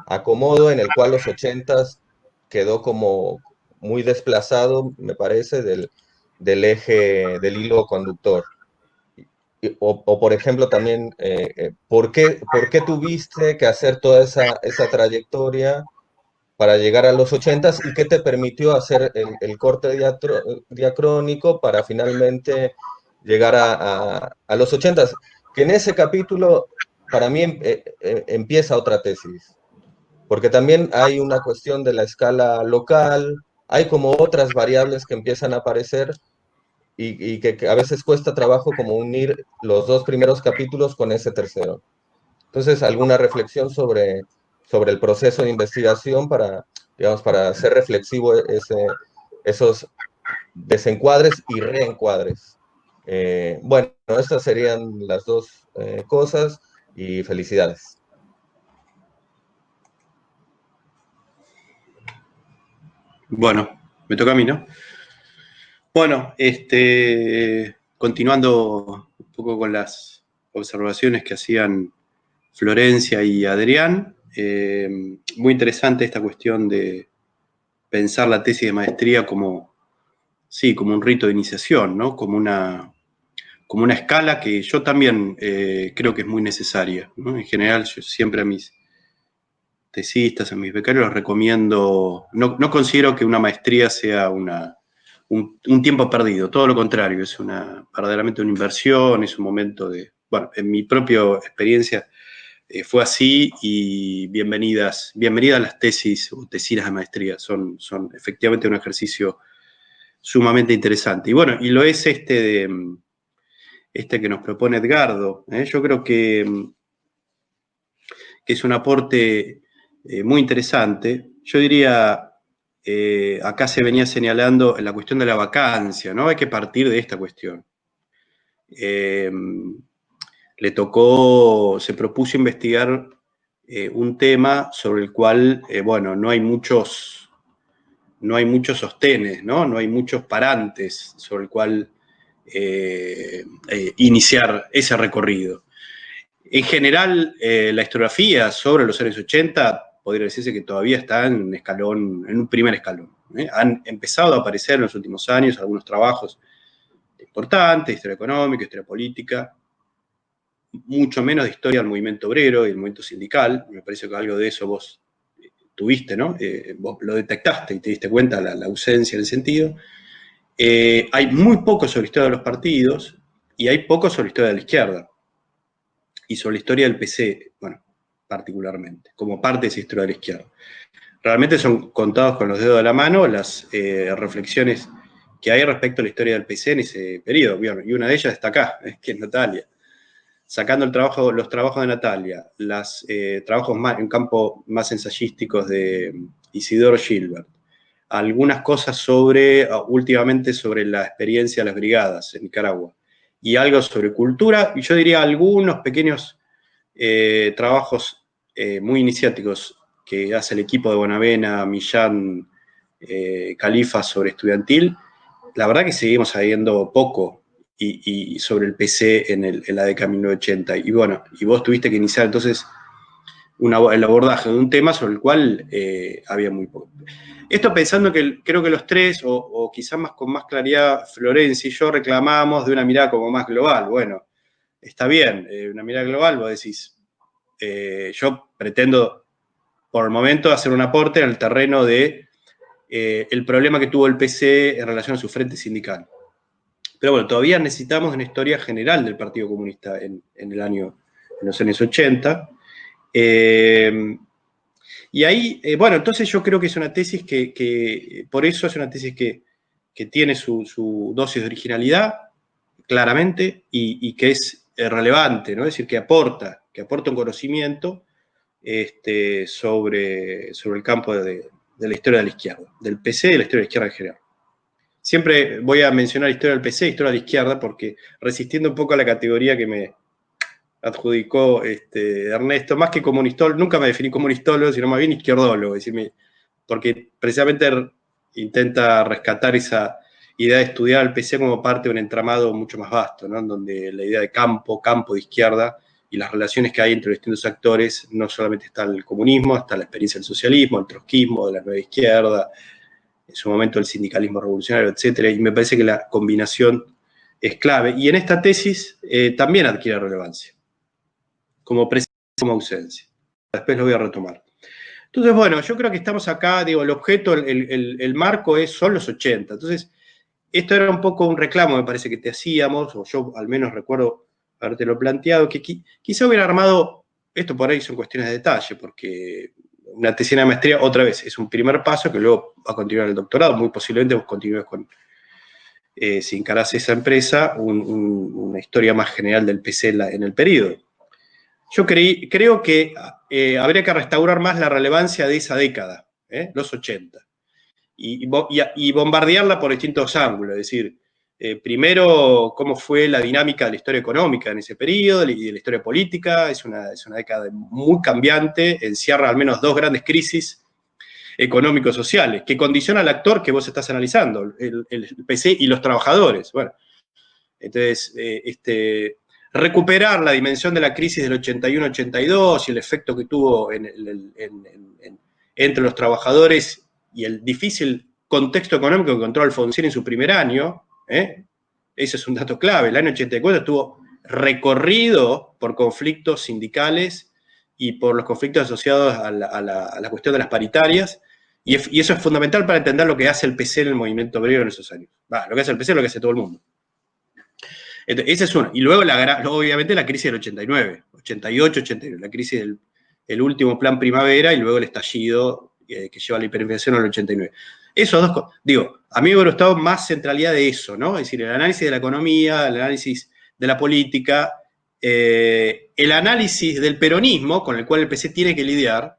acomodo en el cual los 80s quedó como muy desplazado, me parece, del eje, del hilo conductor. O por ejemplo, también, ¿por qué tuviste que hacer toda esa trayectoria para llegar a los 80s, y qué te permitió hacer el corte diacrónico para finalmente llegar a los 80s? Que en ese capítulo, para mí, empieza otra tesis, porque también hay una cuestión de la escala local, hay como otras variables que empiezan a aparecer, y que a veces cuesta trabajo como unir los dos primeros capítulos con ese tercero. Entonces, alguna reflexión sobre el proceso de investigación para, digamos, para hacer reflexivo esos desencuadres y reencuadres. Bueno, estas serían las dos cosas y felicidades. Bueno, me toca a mí, ¿no? Bueno, continuando un poco con las observaciones que hacían Florencia y Adrián, muy interesante esta cuestión de pensar la tesis de maestría como, sí, como un rito de iniciación, ¿no? Como una escala que yo también creo que es muy necesaria, ¿no? En general, yo siempre a mis tesistas, a mis becarios les recomiendo, no considero que una maestría sea un tiempo perdido, todo lo contrario, es verdaderamente una inversión, es un momento de, bueno, en mi propia experiencia fue así, y bienvenidas las tesis o tesinas de maestría, son efectivamente un ejercicio sumamente interesante. Y bueno, y lo es este que nos propone Edgardo, yo creo que es un aporte muy interesante. Yo diría, acá se venía señalando la cuestión de la vacancia, ¿no? Hay que partir de esta cuestión. Se propuso investigar un tema sobre el cual, bueno, no hay muchos sostenes, ¿no? No hay muchos parantes sobre el cual iniciar ese recorrido. En general, la historiografía sobre los años 80 podría decirse que todavía está en un primer escalón. Han empezado a aparecer en los últimos años algunos trabajos importantes, historia económica, historia política, mucho menos de historia del movimiento obrero y del movimiento sindical. Me parece que algo de eso vos tuviste, ¿no? Vos lo detectaste y te diste cuenta la ausencia en el sentido. Hay muy poco sobre la historia de los partidos y hay poco sobre la historia de la izquierda. Y sobre la historia del PC, bueno, particularmente, como parte de esa historia de la izquierda. Realmente son contados con los dedos de la mano las reflexiones que hay respecto a la historia del PC en ese periodo. Bueno, y una de ellas está acá, que es Natalia. Sacando los trabajos de Natalia, los trabajos en campo más ensayísticos de Isidoro Gilbert, algunas cosas últimamente sobre la experiencia de las brigadas en Nicaragua, y algo sobre cultura, y yo diría algunos pequeños trabajos muy iniciáticos que hace el equipo de Bonavena, Millán, Califa sobre estudiantil. La verdad que seguimos sabiendo poco y sobre el PC en la década de 1980. Y bueno, y vos tuviste que iniciar entonces el abordaje de un tema sobre el cual había muy poco. Esto pensando que creo que los tres, o quizás con más claridad, Florencia y yo reclamábamos de una mirada como más global. Bueno, está bien, una mirada global, vos decís, yo pretendo por el momento hacer un aporte en el terreno de el problema que tuvo el PC en relación a su frente sindical. Pero bueno, todavía necesitamos una historia general del Partido Comunista en los años 80. Y ahí, bueno, entonces yo creo que es una tesis por eso es una tesis que tiene su dosis de originalidad, claramente, y que es relevante, ¿no? Es decir, que aporta un conocimiento sobre el campo de la historia de la izquierda, del PC y de la historia de la izquierda en general. Siempre voy a mencionar historia del PC, historia de la izquierda, porque resistiendo un poco a la categoría que me adjudicó Ernesto, más que comunistólogo, nunca me definí comunistólogo, sino más bien izquierdólogo, porque precisamente intenta rescatar esa idea de estudiar al PC como parte de un entramado mucho más vasto, ¿no? En donde la idea de campo de izquierda y las relaciones que hay entre los distintos actores, no solamente está el comunismo, está la experiencia del socialismo, el trotskismo, de la nueva izquierda, en su momento el sindicalismo revolucionario, etcétera, y me parece que la combinación es clave. Y en esta tesis también adquiere relevancia, como presencia, como ausencia. Después lo voy a retomar. Entonces, bueno, yo creo que estamos acá, digo, el objeto, el marco son los 80. Entonces, esto era un poco un reclamo, me parece, que te hacíamos, o yo al menos recuerdo habértelo planteado, que quizá hubiera armado, esto por ahí son cuestiones de detalle, porque una tesina de maestría, otra vez, es un primer paso que luego va a continuar el doctorado, muy posiblemente vos continúes con, si encarás esa empresa, una historia más general del PC en el periodo. Yo creo que habría que restaurar más la relevancia de esa década, los 80, y bombardearla por distintos ángulos, es decir, primero, cómo fue la dinámica de la historia económica en ese periodo y de la historia política. Es una década muy cambiante, encierra al menos dos grandes crisis económicos sociales, que condiciona al actor que vos estás analizando, el PC y los trabajadores. Bueno, entonces, recuperar la dimensión de la crisis del 81-82 y el efecto que tuvo entre los trabajadores y el difícil contexto económico que encontró Alfonsín en su primer año, ese es un dato clave. El año 84 estuvo recorrido por conflictos sindicales y por los conflictos asociados a la cuestión de las paritarias, y eso es fundamental para entender lo que hace el PC en el movimiento obrero en esos años. Lo que hace el PC es lo que hace todo el mundo. Entonces, esa es una. Y luego, obviamente, la crisis del 89, 88, 89, la crisis del último plan primavera y luego el estallido que lleva a la hiperinflación al 89. Esos dos cosas. Digo, a mí me hubiera gustado más centralidad de eso, ¿no? Es decir, el análisis de la economía, el análisis de la política, el análisis del peronismo con el cual el PC tiene que lidiar,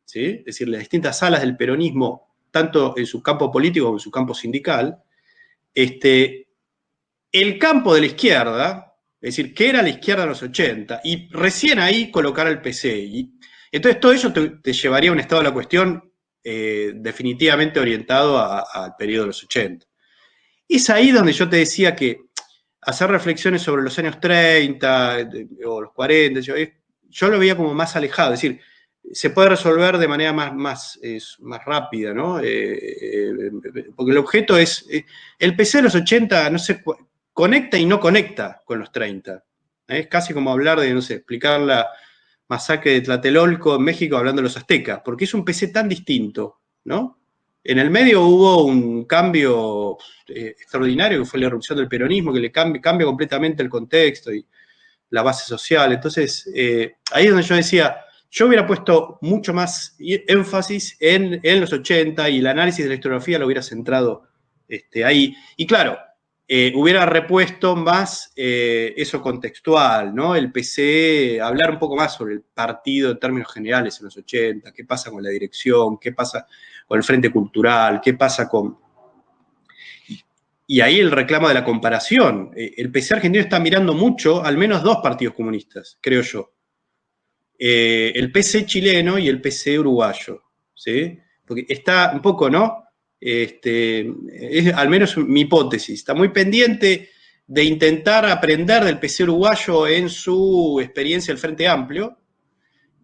¿sí? Es decir, las distintas alas del peronismo, tanto en su campo político como en su campo sindical, el campo de la izquierda, es decir, qué era la izquierda en los 80, y recién ahí colocar al PC. Y entonces todo eso te llevaría a un estado de la cuestión definitivamente orientado al periodo de los 80. Es ahí donde yo te decía que hacer reflexiones sobre los años 30 o los 40, yo lo veía como más alejado, es decir, se puede resolver de manera más rápida, ¿no? Porque el objeto es, el PC de los 80, no sé, conecta y no conecta con los 30. Es casi como hablar de, no sé, explicar la masacre de Tlatelolco en México hablando de los aztecas, porque es un PC tan distinto, ¿no? En el medio hubo un cambio extraordinario, que fue la irrupción del peronismo, que le cambia completamente el contexto y la base social. Entonces, ahí es donde yo decía, yo hubiera puesto mucho más énfasis en los 80 y el análisis de la historiografía lo hubiera centrado ahí. Y claro, hubiera repuesto más eso contextual, ¿no? El PC, hablar un poco más sobre el partido en términos generales en los 80, qué pasa con la dirección, qué pasa con el Frente Cultural, qué pasa con... Y ahí el reclamo de la comparación. El PC argentino está mirando mucho, al menos dos partidos comunistas, creo yo. El PC chileno y el PC uruguayo, ¿sí? Porque está un poco, ¿no? Es al menos mi hipótesis, está muy pendiente de intentar aprender del PC uruguayo en su experiencia del Frente Amplio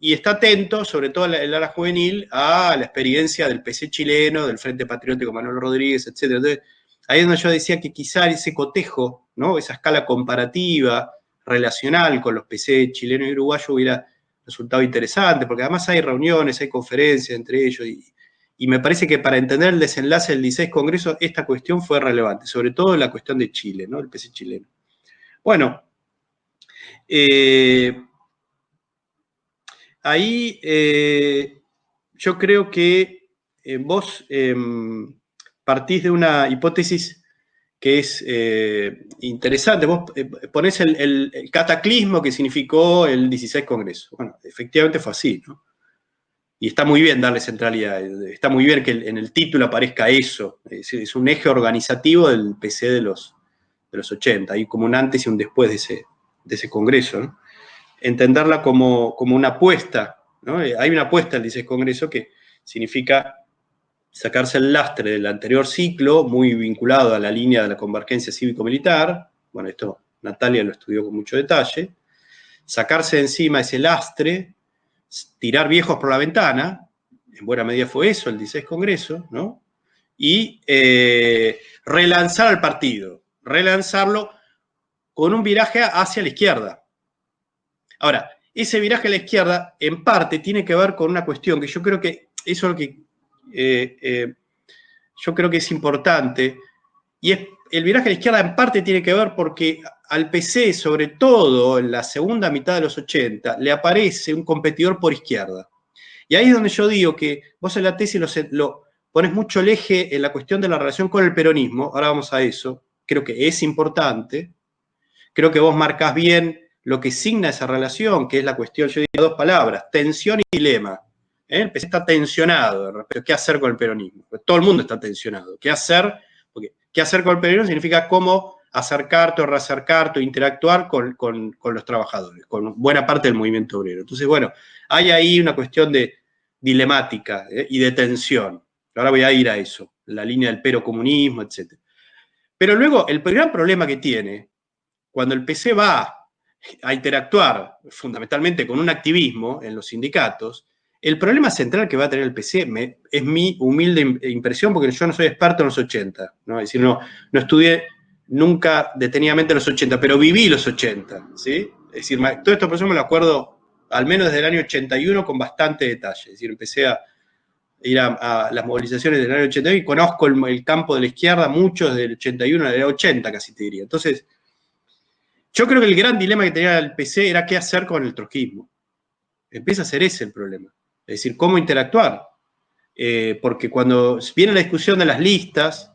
y está atento, sobre todo el ala juvenil, a la experiencia del PC chileno, del Frente Patriótico Manuel Rodríguez, etc. Entonces, ahí es donde yo decía que quizá ese cotejo, ¿no? Esa escala comparativa, relacional con los PC chilenos y uruguayos hubiera resultado interesante, porque además hay reuniones, hay conferencias entre ellos, y me parece que para entender el desenlace del 16 Congreso, esta cuestión fue relevante, sobre todo la cuestión de Chile, ¿no? El PC chileno. Bueno, ahí yo creo que vos partís de una hipótesis que es interesante. Vos ponés el cataclismo que significó el 16 Congreso. Bueno, efectivamente fue así, ¿no? Y está muy bien darle centralidad, está muy bien que en el título aparezca eso. Es un eje organizativo del PC de los 80, hay como un antes y un después de ese Congreso, ¿no? Entenderla como una apuesta, ¿no? Hay una apuesta al 16 Congreso que significa sacarse el lastre del anterior ciclo, muy vinculado a la línea de la convergencia cívico-militar. Bueno, esto Natalia lo estudió con mucho detalle. Sacarse de encima ese lastre, tirar viejos por la ventana, en buena medida fue eso, el 16 Congreso, ¿no? Y relanzar al partido, relanzarlo con un viraje hacia la izquierda. Ahora, ese viraje a la izquierda, en parte, tiene que ver con una cuestión que yo creo que eso es lo que yo creo que es importante, y es el viraje a la izquierda en parte tiene que ver porque al PC, sobre todo en la segunda mitad de los 80, le aparece un competidor por izquierda. Y ahí es donde yo digo que vos en la tesis lo pones mucho el eje en la cuestión de la relación con el peronismo, ahora vamos a eso, creo que es importante, creo que vos marcás bien lo que signa esa relación, que es la cuestión, yo diría dos palabras, tensión y dilema. El PC está tensionado respecto a qué hacer con el peronismo. Pues todo el mundo está tensionado. ¿Qué hacer? Porque qué hacer con el peronismo significa cómo acercarte o reacercarte o interactuar con los trabajadores, con buena parte del movimiento obrero. Entonces, bueno, hay ahí una cuestión de dilemática y de tensión. Ahora voy a ir a eso, la línea del perocomunismo, etc. Pero luego, el gran problema que tiene, cuando el PC va a interactuar fundamentalmente con un activismo en los sindicatos, el problema central que va a tener el PC es mi humilde impresión, porque yo no soy experto en los 80, ¿no? Es decir, no estudié nunca detenidamente los 80, pero viví los 80, ¿sí? Es decir, todo esto por eso me lo acuerdo al menos desde el año 81 con bastante detalle. Es decir, empecé a ir a las movilizaciones del año 81 y conozco el campo de la izquierda, muchos del 81, del 80 casi te diría. Entonces, yo creo que el gran dilema que tenía el PC era qué hacer con el trotskismo. Empieza a ser ese el problema. Es decir, cómo interactuar. Porque cuando viene la discusión de las listas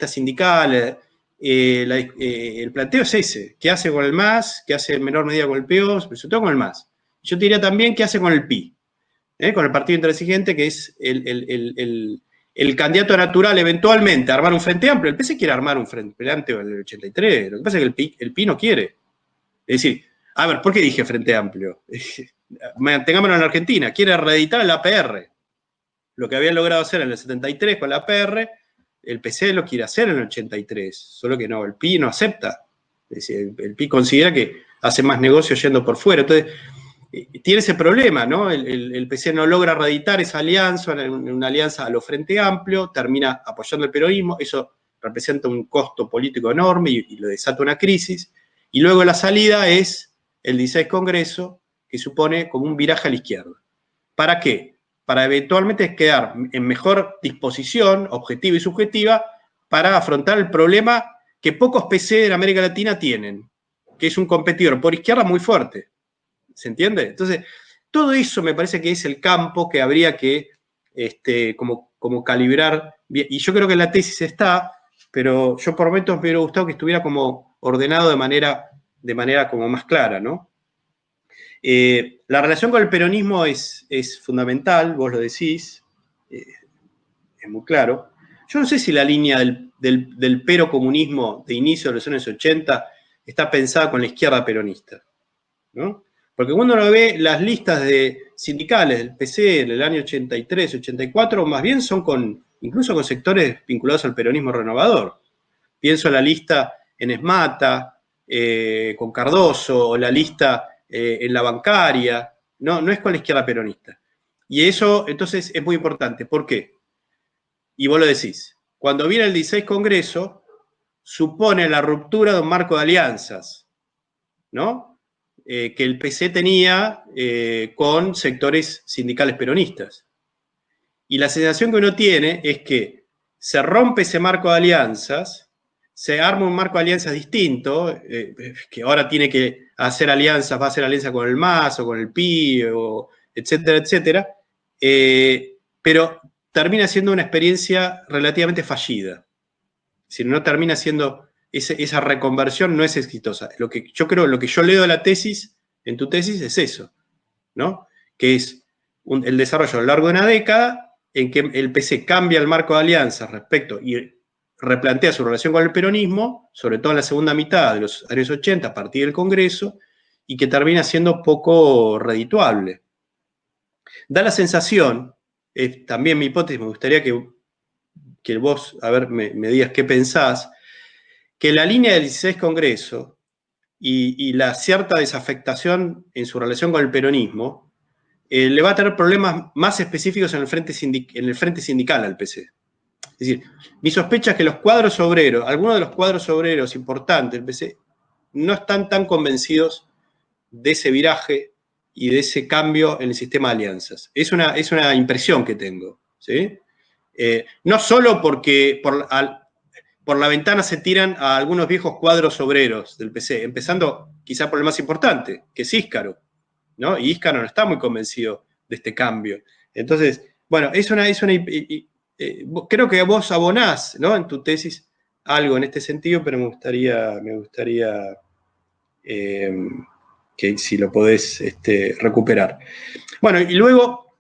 sindicales, el planteo es ese. ¿Qué hace con el MAS? ¿Qué hace en menor medida con el PEOS? Pero sobre todo con el MAS. Yo te diría también qué hace con el PI. Con el Partido Intransigente, que es el candidato natural eventualmente a armar un frente amplio. El PC quiere armar un frente amplio en el 83. Lo que pasa es que el PI no quiere. Es decir, a ver, ¿por qué dije frente amplio? Mantengámonos en Argentina. Quiere reeditar el APR. Lo que habían logrado hacer en el 73 con la APR, el PC lo quiere hacer en el 83. Solo que no, el PI no acepta. Es decir, el PI considera que hace más negocio yendo por fuera. Entonces, tiene ese problema, ¿no? El PC no logra reeditar esa alianza, una alianza a lo Frente Amplio, termina apoyando el peronismo, eso representa un costo político enorme y lo desata una crisis. Y luego la salida es el 16 Congreso, que supone como un viraje a la izquierda. ¿Para qué? Para eventualmente quedar en mejor disposición, objetiva y subjetiva, para afrontar el problema que pocos PC en América Latina tienen, que es un competidor por izquierda muy fuerte. ¿Se entiende? Entonces, todo eso me parece que es el campo que habría que como calibrar bien. Y yo creo que en la tesis está, pero yo por momentos me hubiera gustado que estuviera como ordenado de manera como más clara, ¿no? La relación con el peronismo es fundamental, vos lo decís, es muy claro. Yo no sé si la línea del perocomunismo de inicio de los años 80 está pensada con la izquierda peronista, ¿no? Porque cuando uno ve las listas sindicales del PC en el año 83, 84, más bien son incluso con sectores vinculados al peronismo renovador. Pienso en la lista en Esmata, con Cardoso, o la lista en la bancaria. No es con la izquierda peronista. Y eso, entonces, es muy importante. ¿Por qué? Y vos lo decís. Cuando viene el 16 Congreso, supone la ruptura de un marco de alianzas, ¿no? Que el PC tenía con sectores sindicales peronistas. Y la sensación que uno tiene es que se rompe ese marco de alianzas, se arma un marco de alianzas distinto, que ahora tiene que hacer alianzas, va a hacer alianza con el MAS o con el PI, etcétera, etcétera, pero termina siendo una experiencia relativamente fallida. Si no termina siendo... Esa reconversión no es exitosa. Lo que yo leo de la tesis, en tu tesis, es eso, ¿no? Que es el desarrollo a lo largo de una década en que el PC cambia el marco de alianzas respecto y replantea su relación con el peronismo, sobre todo en la segunda mitad de los años 80, a partir del Congreso, y que termina siendo poco redituable. Da la sensación, también mi hipótesis, me gustaría que vos, a ver, me digas qué pensás, que la línea del 16 Congreso y la cierta desafectación en su relación con el peronismo le va a tener problemas más específicos en el frente sindical al PC. Es decir, mi sospecha es que los cuadros obreros, algunos de los cuadros obreros importantes del PC, no están tan convencidos de ese viraje y de ese cambio en el sistema de alianzas. Es una impresión que tengo, ¿sí? No solo porque por la ventana se tiran a algunos viejos cuadros obreros del PC, empezando quizá por el más importante, que es Íscaro, ¿no? Y Íscaro no está muy convencido de este cambio. Entonces, bueno, creo que vos abonás, ¿no? En tu tesis algo en este sentido, pero me gustaría que si lo podés recuperar. Bueno, y luego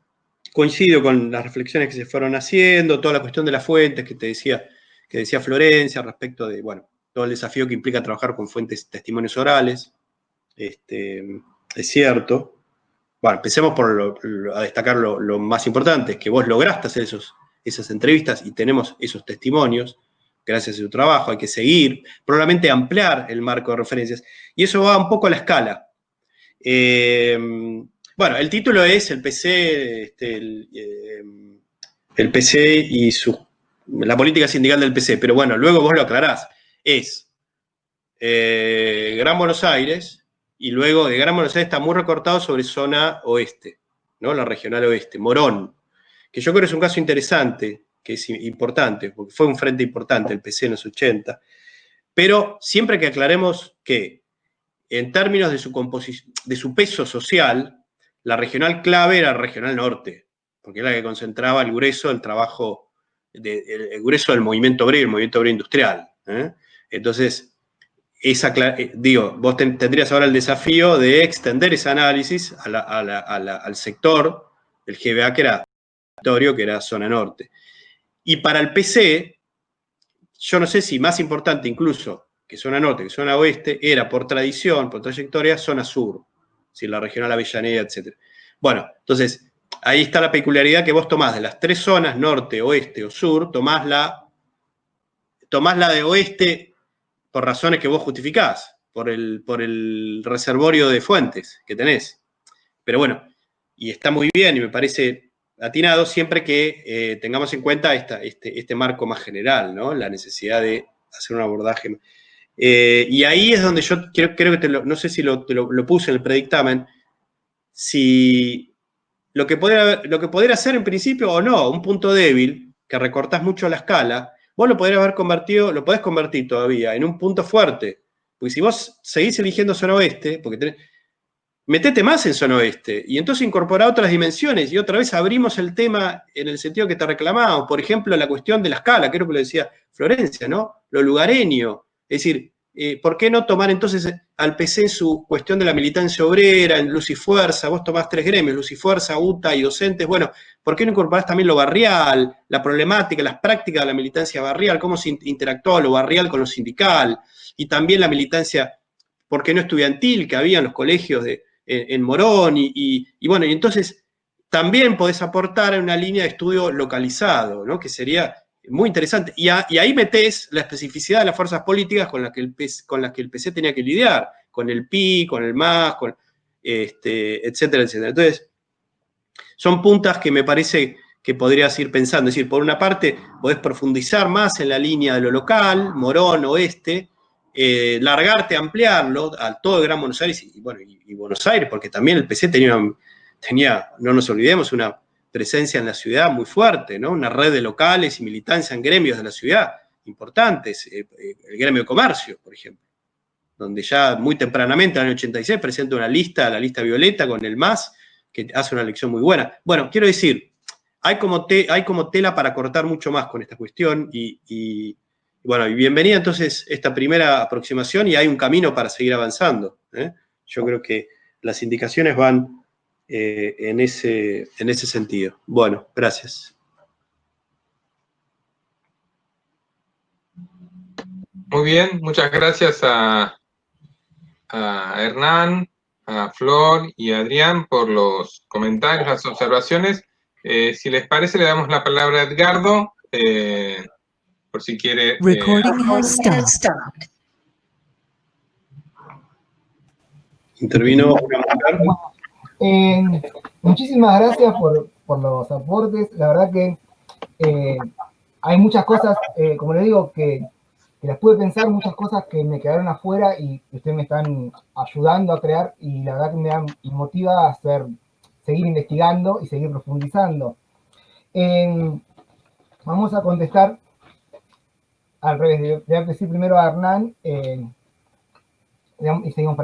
coincido con las reflexiones que se fueron haciendo, toda la cuestión de las fuentes que te decía que decía Florencia respecto de, bueno, todo el desafío que implica trabajar con fuentes, testimonios orales. Es cierto. Bueno, empecemos por a destacar lo más importante, es que vos lograste hacer esas entrevistas y tenemos esos testimonios, gracias a su trabajo. Hay que seguir, probablemente ampliar el marco de referencias, y eso va un poco a la escala. Bueno, el título es el PC, el PC y la política sindical del PC, pero bueno, luego vos lo aclarás. Es Gran Buenos Aires, y luego de Gran Buenos Aires está muy recortado sobre zona oeste, ¿no? La regional oeste, Morón, que yo creo que es un caso interesante, que es importante, porque fue un frente importante el PC en los 80, pero siempre que aclaremos que en términos de su peso social, la regional clave era la regional norte, porque era la que concentraba el grueso del trabajo, el grueso del movimiento obrero, el movimiento obrero industrial. Entonces, vos tendrías ahora el desafío de extender ese análisis al sector del GBA, que era territorio, que era zona norte. Y para el PC, yo no sé si más importante incluso que zona norte, que zona oeste, era por tradición, por trayectoria, zona sur, si la regional Avellaneda, etc. Bueno, entonces, ahí está la peculiaridad que vos tomás de las tres zonas, norte, oeste o sur, tomás la de oeste por razones que vos justificás, por el reservorio de fuentes que tenés. Pero bueno, y está muy bien y me parece atinado siempre que tengamos en cuenta este marco más general, ¿no? La necesidad de hacer un abordaje. Y ahí es donde yo creo que no sé si lo puse en el predictamen, si lo que podría ser en principio o no, un punto débil, que recortás mucho la escala, vos lo podés convertir todavía en un punto fuerte. Porque si vos seguís eligiendo zona oeste, metete más en zona oeste, y entonces incorporá otras dimensiones, y otra vez abrimos el tema en el sentido que te reclamamos. Por ejemplo, la cuestión de la escala, creo que lo decía Florencia, ¿no? Lo lugareño. Es decir, ¿por qué no tomar entonces al PC en su cuestión de la militancia obrera, en Luz y Fuerza? Vos tomás tres gremios, Luz y Fuerza, UTA y docentes. Bueno, ¿por qué no incorporás también lo barrial, la problemática, las prácticas de la militancia barrial, cómo se interactuaba lo barrial con lo sindical? Y también la militancia, ¿por qué no estudiantil, que había en los colegios en Morón? Y bueno, y entonces también podés aportar en una línea de estudio localizado, ¿no? Que sería muy interesante. Y ahí metés la especificidad de las fuerzas políticas con las que el PC tenía que lidiar, con el PI, con el MAS, etcétera, etcétera. Entonces, son puntas que me parece que podrías ir pensando. Es decir, por una parte, podés profundizar más en la línea de lo local, Morón, oeste, largarte, ampliarlo a todo el Gran Buenos Aires y Buenos Aires, porque también el PC tenía, no nos olvidemos, una presencia en la ciudad muy fuerte, ¿no? Una red de locales y militancia en gremios de la ciudad importantes, el gremio de comercio, por ejemplo, donde ya muy tempranamente, en el año 86, presenta una lista, la lista violeta con el MAS, que hace una elección muy buena. Bueno, quiero decir, hay como tela para cortar mucho más con esta cuestión y bueno, y bienvenida entonces esta primera aproximación, y hay un camino para seguir avanzando. Yo creo que las indicaciones van en ese sentido. Bueno, gracias. Muy bien, muchas gracias a Hernán, a Flor y a Adrián por los comentarios, las observaciones. Si les parece, le damos la palabra a Edgardo, por si quiere... Recording has stopped. Intervino una mujer. Muchísimas gracias por los aportes. La verdad que hay muchas cosas, como les digo, que las pude pensar, muchas cosas que me quedaron afuera y ustedes me están ayudando a crear, y la verdad que me motiva a seguir investigando y seguir profundizando. Vamos a contestar al revés. Voy a decir primero a Hernán y seguimos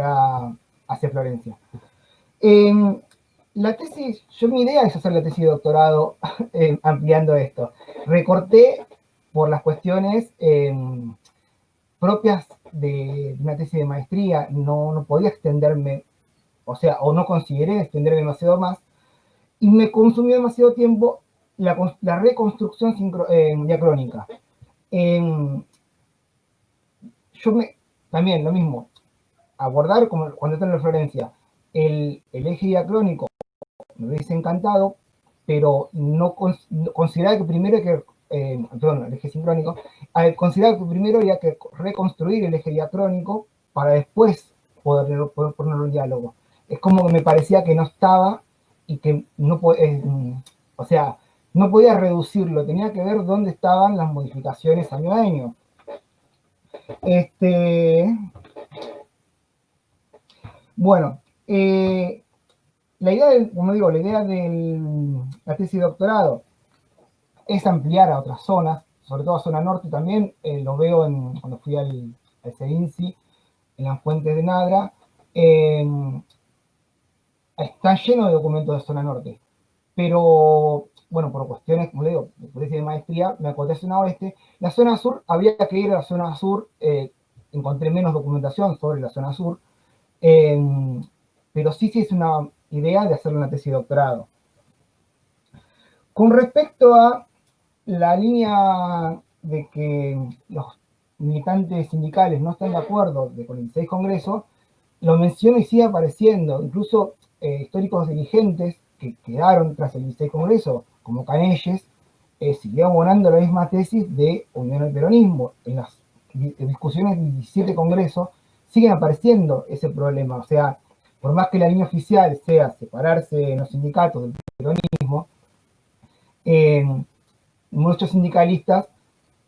hacia Florencia. La tesis, mi idea es hacer la tesis de doctorado ampliando esto. Recorté por las cuestiones propias de una tesis de maestría, no podía extenderme, o no consideré extenderme demasiado más, y me consumió demasiado tiempo la reconstrucción diacrónica. También lo mismo, abordar, como cuando está en la Florencia, el eje diacrónico me hubiese encantado, pero no consideraba que primero hay que, perdón, el eje sincrónico, consideraba que primero había que reconstruir el eje diacrónico para después poder ponerlo en diálogo. Es como que me parecía que no estaba y que no o sea, no podía reducirlo, tenía que ver dónde estaban las modificaciones año a año. Bueno, la idea, como digo, la idea de la tesis de doctorado es ampliar a otras zonas, sobre todo a zona norte también, lo veo cuando fui al CEINSI, en las fuentes de Nadra, está lleno de documentos de zona norte, pero, bueno, por cuestiones, como le digo, de maestría, me acoté a zona oeste. La zona sur, había que ir a la zona sur, encontré menos documentación sobre la zona sur, pero sí es una idea de hacer una tesis de doctorado. Con respecto a la línea de que los militantes sindicales no están de acuerdo con el 16 Congreso, lo menciono y sigue apareciendo. Incluso históricos dirigentes que quedaron tras el 16 Congreso, como Canelles, siguieron abonando la misma tesis de unión al peronismo. En las discusiones del 17 Congreso siguen apareciendo ese problema. O sea, por más que la línea oficial sea separarse en los sindicatos del peronismo, muchos sindicalistas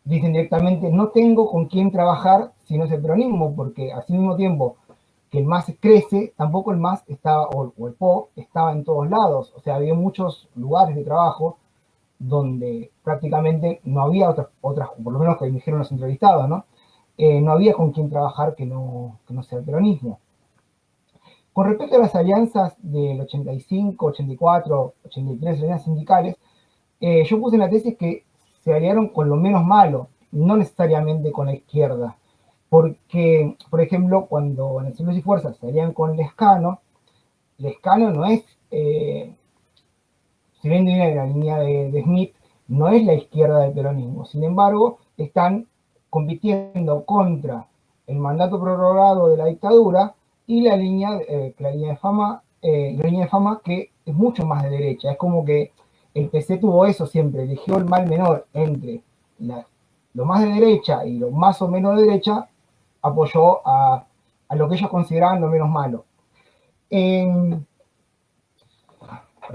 dicen directamente, no tengo con quién trabajar si no es el peronismo, porque al mismo tiempo que el MAS crece, tampoco el MAS estaba, o el PO, estaba en todos lados. O sea, había muchos lugares de trabajo donde prácticamente no había otras, por lo menos que me dijeron los entrevistados, ¿no? No había con quién trabajar que no sea el peronismo. Con respecto a las alianzas del 85, 84, 83, alianzas sindicales, yo puse en la tesis que se aliaron con lo menos malo, no necesariamente con la izquierda. Porque, por ejemplo, cuando en el Cielos y Fuerzas se alían con Lescano no es, si bien viene la línea de Smith, no es la izquierda del peronismo. Sin embargo, están compitiendo contra el mandato prorrogado de la dictadura y la línea de Fama, que es mucho más de derecha. Es como que el PC tuvo eso siempre, eligió el mal menor entre lo más de derecha y lo más o menos de derecha, apoyó a lo que ellos consideraban lo menos malo. Por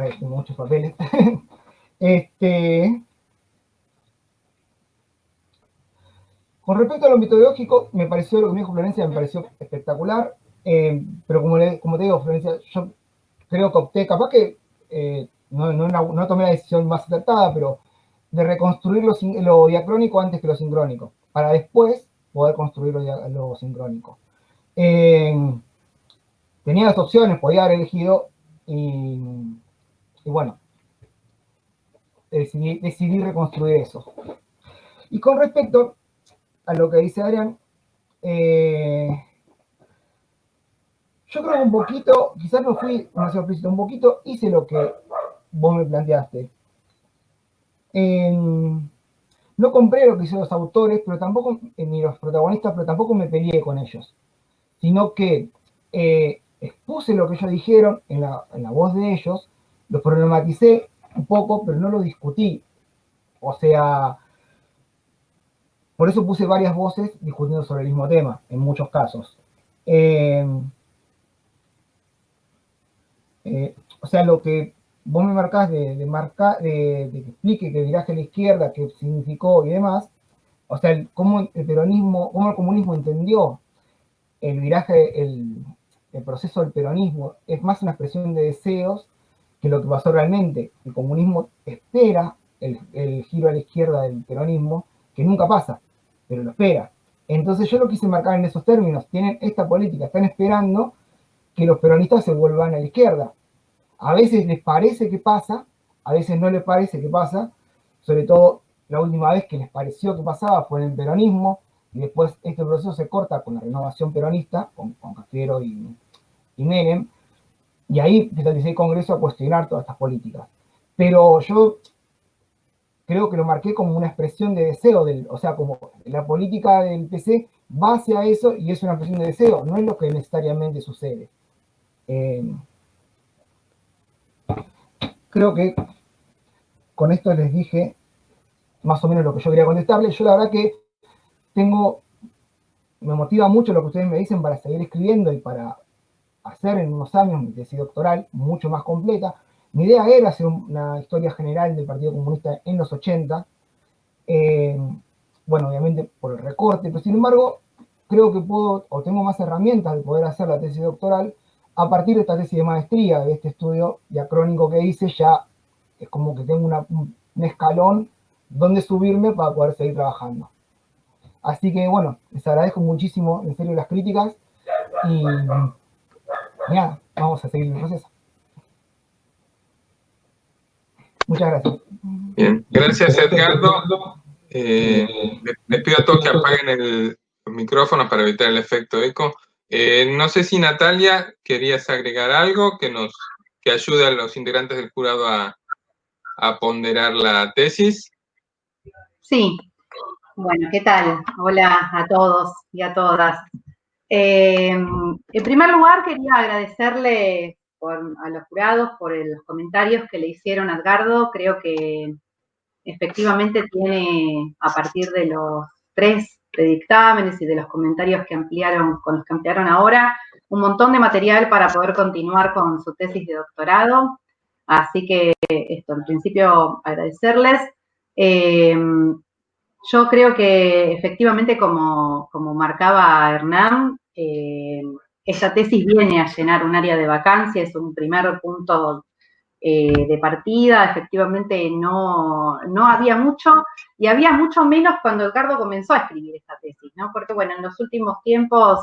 ahí tengo muchos papeles. Con respecto a lo metodológico, me pareció, lo que me dijo Florencia, me pareció espectacular, pero como te digo, Florencia, yo creo que opté, capaz que no tomé la decisión más acertada, pero de reconstruir lo diacrónico antes que lo sincrónico, para después poder construir lo sincrónico. Tenía las opciones, podía haber elegido, y bueno, decidí reconstruir eso. Y con respecto a lo que dice Adrián, yo creo que un poquito, quizás no fui demasiado explícito, un poquito hice lo que vos me planteaste. No compré lo que hicieron los autores, pero tampoco, ni los protagonistas, pero tampoco me peleé con ellos, sino que expuse lo que ellos dijeron en la voz de ellos, lo problematicé un poco, pero no lo discutí. O sea, por eso puse varias voces discutiendo sobre el mismo tema, en muchos casos. O sea, lo que vos me marcás de que explique que viraje a la izquierda, qué significó y demás, o sea, cómo el peronismo, cómo el comunismo entendió el viraje, el proceso del peronismo, es más una expresión de deseos que lo que pasó realmente. El comunismo espera el giro a la izquierda del peronismo, que nunca pasa, pero lo espera. Entonces yo lo quise marcar en esos términos. Tienen esta política, están esperando que los peronistas se vuelvan a la izquierda. A veces les parece que pasa, a veces no les parece que pasa, sobre todo la última vez que les pareció que pasaba fue en el peronismo, y después este proceso se corta con la renovación peronista, con Cafiero y Menem, y ahí empieza el 16 Congreso a cuestionar todas estas políticas. Pero yo creo que lo marqué como una expresión de deseo, o sea, como la política del PC va hacia eso y es una expresión de deseo, no es lo que necesariamente sucede. Creo que con esto les dije más o menos lo que yo quería contestarles. Yo la verdad que me motiva mucho lo que ustedes me dicen para seguir escribiendo y para hacer en unos años mi tesis doctoral mucho más completa. Mi idea era hacer una historia general del Partido Comunista en los 80, bueno, obviamente por el recorte, pero sin embargo, creo que tengo más herramientas de poder hacer la tesis doctoral a partir de esta tesis de maestría, de este estudio diacrónico que hice. Ya es como que tengo un escalón donde subirme para poder seguir trabajando. Así que, bueno, les agradezco muchísimo, en serio, las críticas y nada, vamos a seguir el proceso. Muchas gracias. Bien, gracias Edgardo. Les pido a todos que apaguen los micrófonos para evitar el efecto eco. No sé si Natalia, querías agregar algo que ayude a los integrantes del jurado a ponderar la tesis. Sí, bueno, ¿qué tal? Hola a todos y a todas. En primer lugar, quería agradecerle a los jurados por los comentarios que le hicieron a Edgardo. Creo que efectivamente tiene, a partir de los 3 dictámenes y de los comentarios con los que ampliaron ahora, un montón de material para poder continuar con su tesis de doctorado. Así que esto, en principio, agradecerles. Yo creo que efectivamente, como marcaba Hernán, esta tesis viene a llenar un área de vacancia, es un primer punto de partida. Efectivamente no había mucho, y había mucho menos cuando Edgardo comenzó a escribir esta tesis, ¿no? Porque, bueno, en los últimos tiempos,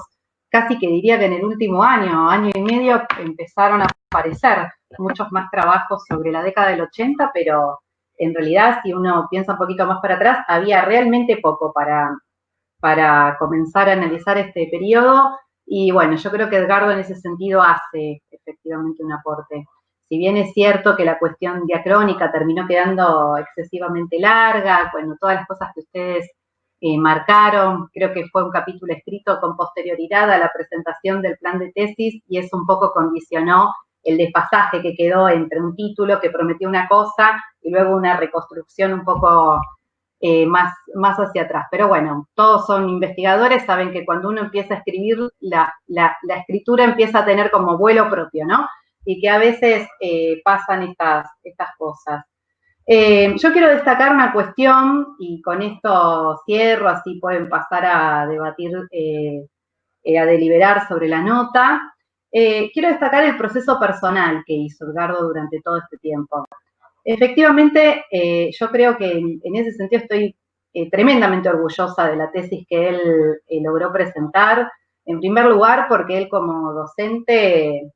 casi que diría que en el último año y medio, empezaron a aparecer muchos más trabajos sobre la década del 80, pero en realidad, si uno piensa un poquito más para atrás, había realmente poco para comenzar a analizar este periodo. Y bueno, yo creo que Edgardo en ese sentido hace efectivamente un aporte. Si bien es cierto que la cuestión diacrónica terminó quedando excesivamente larga, bueno, todas las cosas que ustedes marcaron, creo que fue un capítulo escrito con posterioridad a la presentación del plan de tesis, y eso un poco condicionó el desfasaje que quedó entre un título que prometió una cosa y luego una reconstrucción un poco más hacia atrás. Pero bueno, todos son investigadores, saben que cuando uno empieza a escribir, la escritura empieza a tener como vuelo propio, ¿no? Y que a veces pasan estas cosas. Yo quiero destacar una cuestión, y con esto cierro, así pueden pasar a debatir, a deliberar sobre la nota. Quiero destacar el proceso personal que hizo Edgardo durante todo este tiempo. Efectivamente, yo creo que en ese sentido estoy tremendamente orgullosa de la tesis que él logró presentar. En primer lugar, porque él como docente,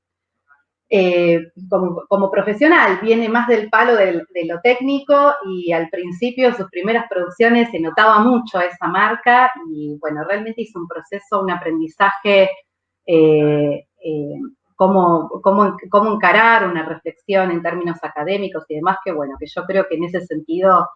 como profesional, viene más del palo de lo técnico, y al principio, sus primeras producciones, se notaba mucho esa marca, y bueno, realmente hizo un proceso, un aprendizaje, cómo encarar una reflexión en términos académicos y demás, que bueno, que yo creo que en ese sentido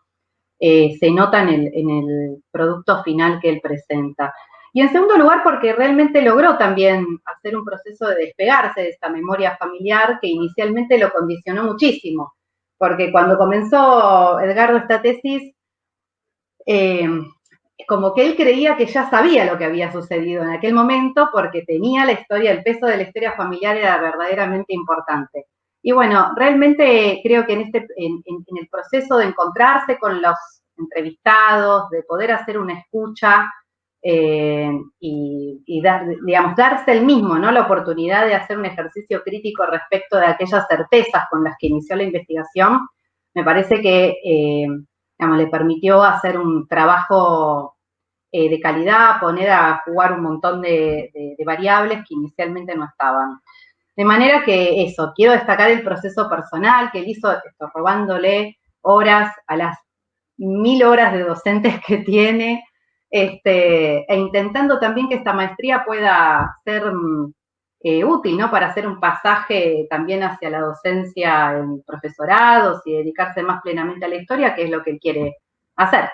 se nota en el producto final que él presenta. Y en segundo lugar, porque realmente logró también hacer un proceso de despegarse de esta memoria familiar que inicialmente lo condicionó muchísimo. Porque cuando comenzó Edgardo esta tesis, como que él creía que ya sabía lo que había sucedido en aquel momento, porque tenía la historia, el peso de la historia familiar era verdaderamente importante. Y bueno, realmente creo que en el proceso de encontrarse con los entrevistados, de poder hacer una escucha, y darse el mismo, ¿no?, la oportunidad de hacer un ejercicio crítico respecto de aquellas certezas con las que inició la investigación, me parece que le permitió hacer un trabajo de calidad, poner a jugar un montón de variables que inicialmente no estaban. De manera que eso, quiero destacar el proceso personal que él hizo, robándole horas a las 1000 horas de docentes que tiene, e intentando también que esta maestría pueda ser útil, ¿no? Para hacer un pasaje también hacia la docencia en profesorados y dedicarse más plenamente a la historia, que es lo que él quiere hacer.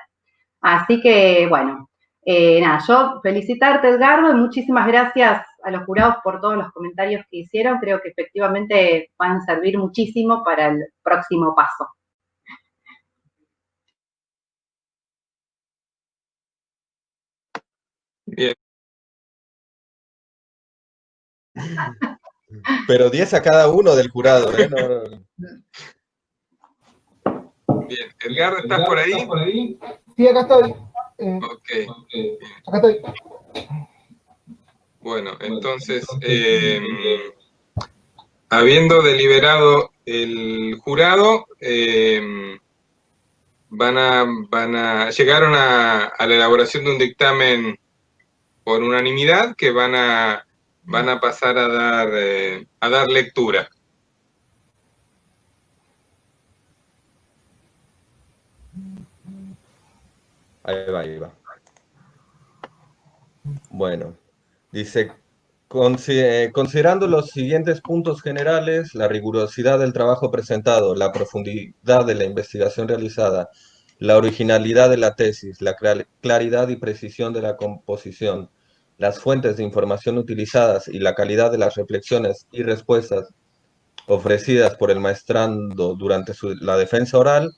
Así que, bueno, nada, yo felicitarte, Edgardo, y muchísimas gracias a los jurados por todos los comentarios que hicieron. Creo que efectivamente van a servir muchísimo para el próximo paso. Bien. Pero 10 a cada uno del jurado, ¿eh? Bien. Edgardo, ¿estás por ahí? Sí, acá estoy. Ok. Acá estoy. Bueno, entonces, habiendo deliberado el jurado, llegaron a la elaboración de un dictamen por unanimidad que van a pasar a dar lectura. Ahí va. Bueno, dice, considerando los siguientes puntos generales, la rigurosidad del trabajo presentado, la profundidad de la investigación realizada, la originalidad de la tesis, la claridad y precisión de la composición, las fuentes de información utilizadas y la calidad de las reflexiones y respuestas ofrecidas por el maestrando durante la defensa oral,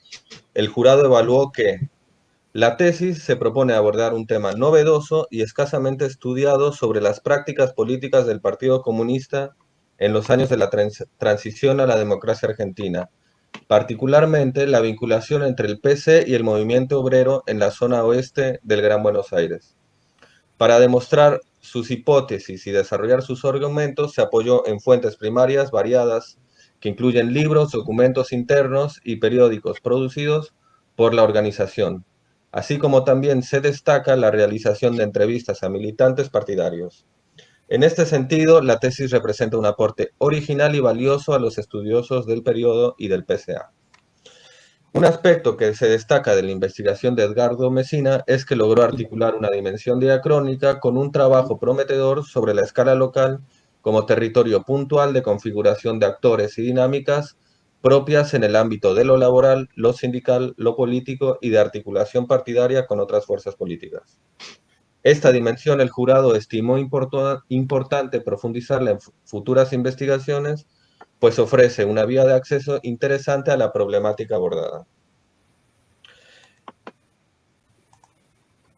el jurado evaluó que la tesis se propone abordar un tema novedoso y escasamente estudiado sobre las prácticas políticas del Partido Comunista en los años de la transición a la democracia argentina, particularmente la vinculación entre el PC y el movimiento obrero en la zona oeste del Gran Buenos Aires. Para demostrar sus hipótesis y desarrollar sus argumentos, se apoyó en fuentes primarias variadas que incluyen libros, documentos internos y periódicos producidos por la organización, así como también se destaca la realización de entrevistas a militantes partidarios. En este sentido, la tesis representa un aporte original y valioso a los estudiosos del periodo y del PCA. Un aspecto que se destaca de la investigación de Edgardo Mesina es que logró articular una dimensión diacrónica con un trabajo prometedor sobre la escala local como territorio puntual de configuración de actores y dinámicas propias en el ámbito de lo laboral, lo sindical, lo político y de articulación partidaria con otras fuerzas políticas. Esta dimensión el jurado estimó importante profundizarla en futuras investigaciones, pues ofrece una vía de acceso interesante a la problemática abordada.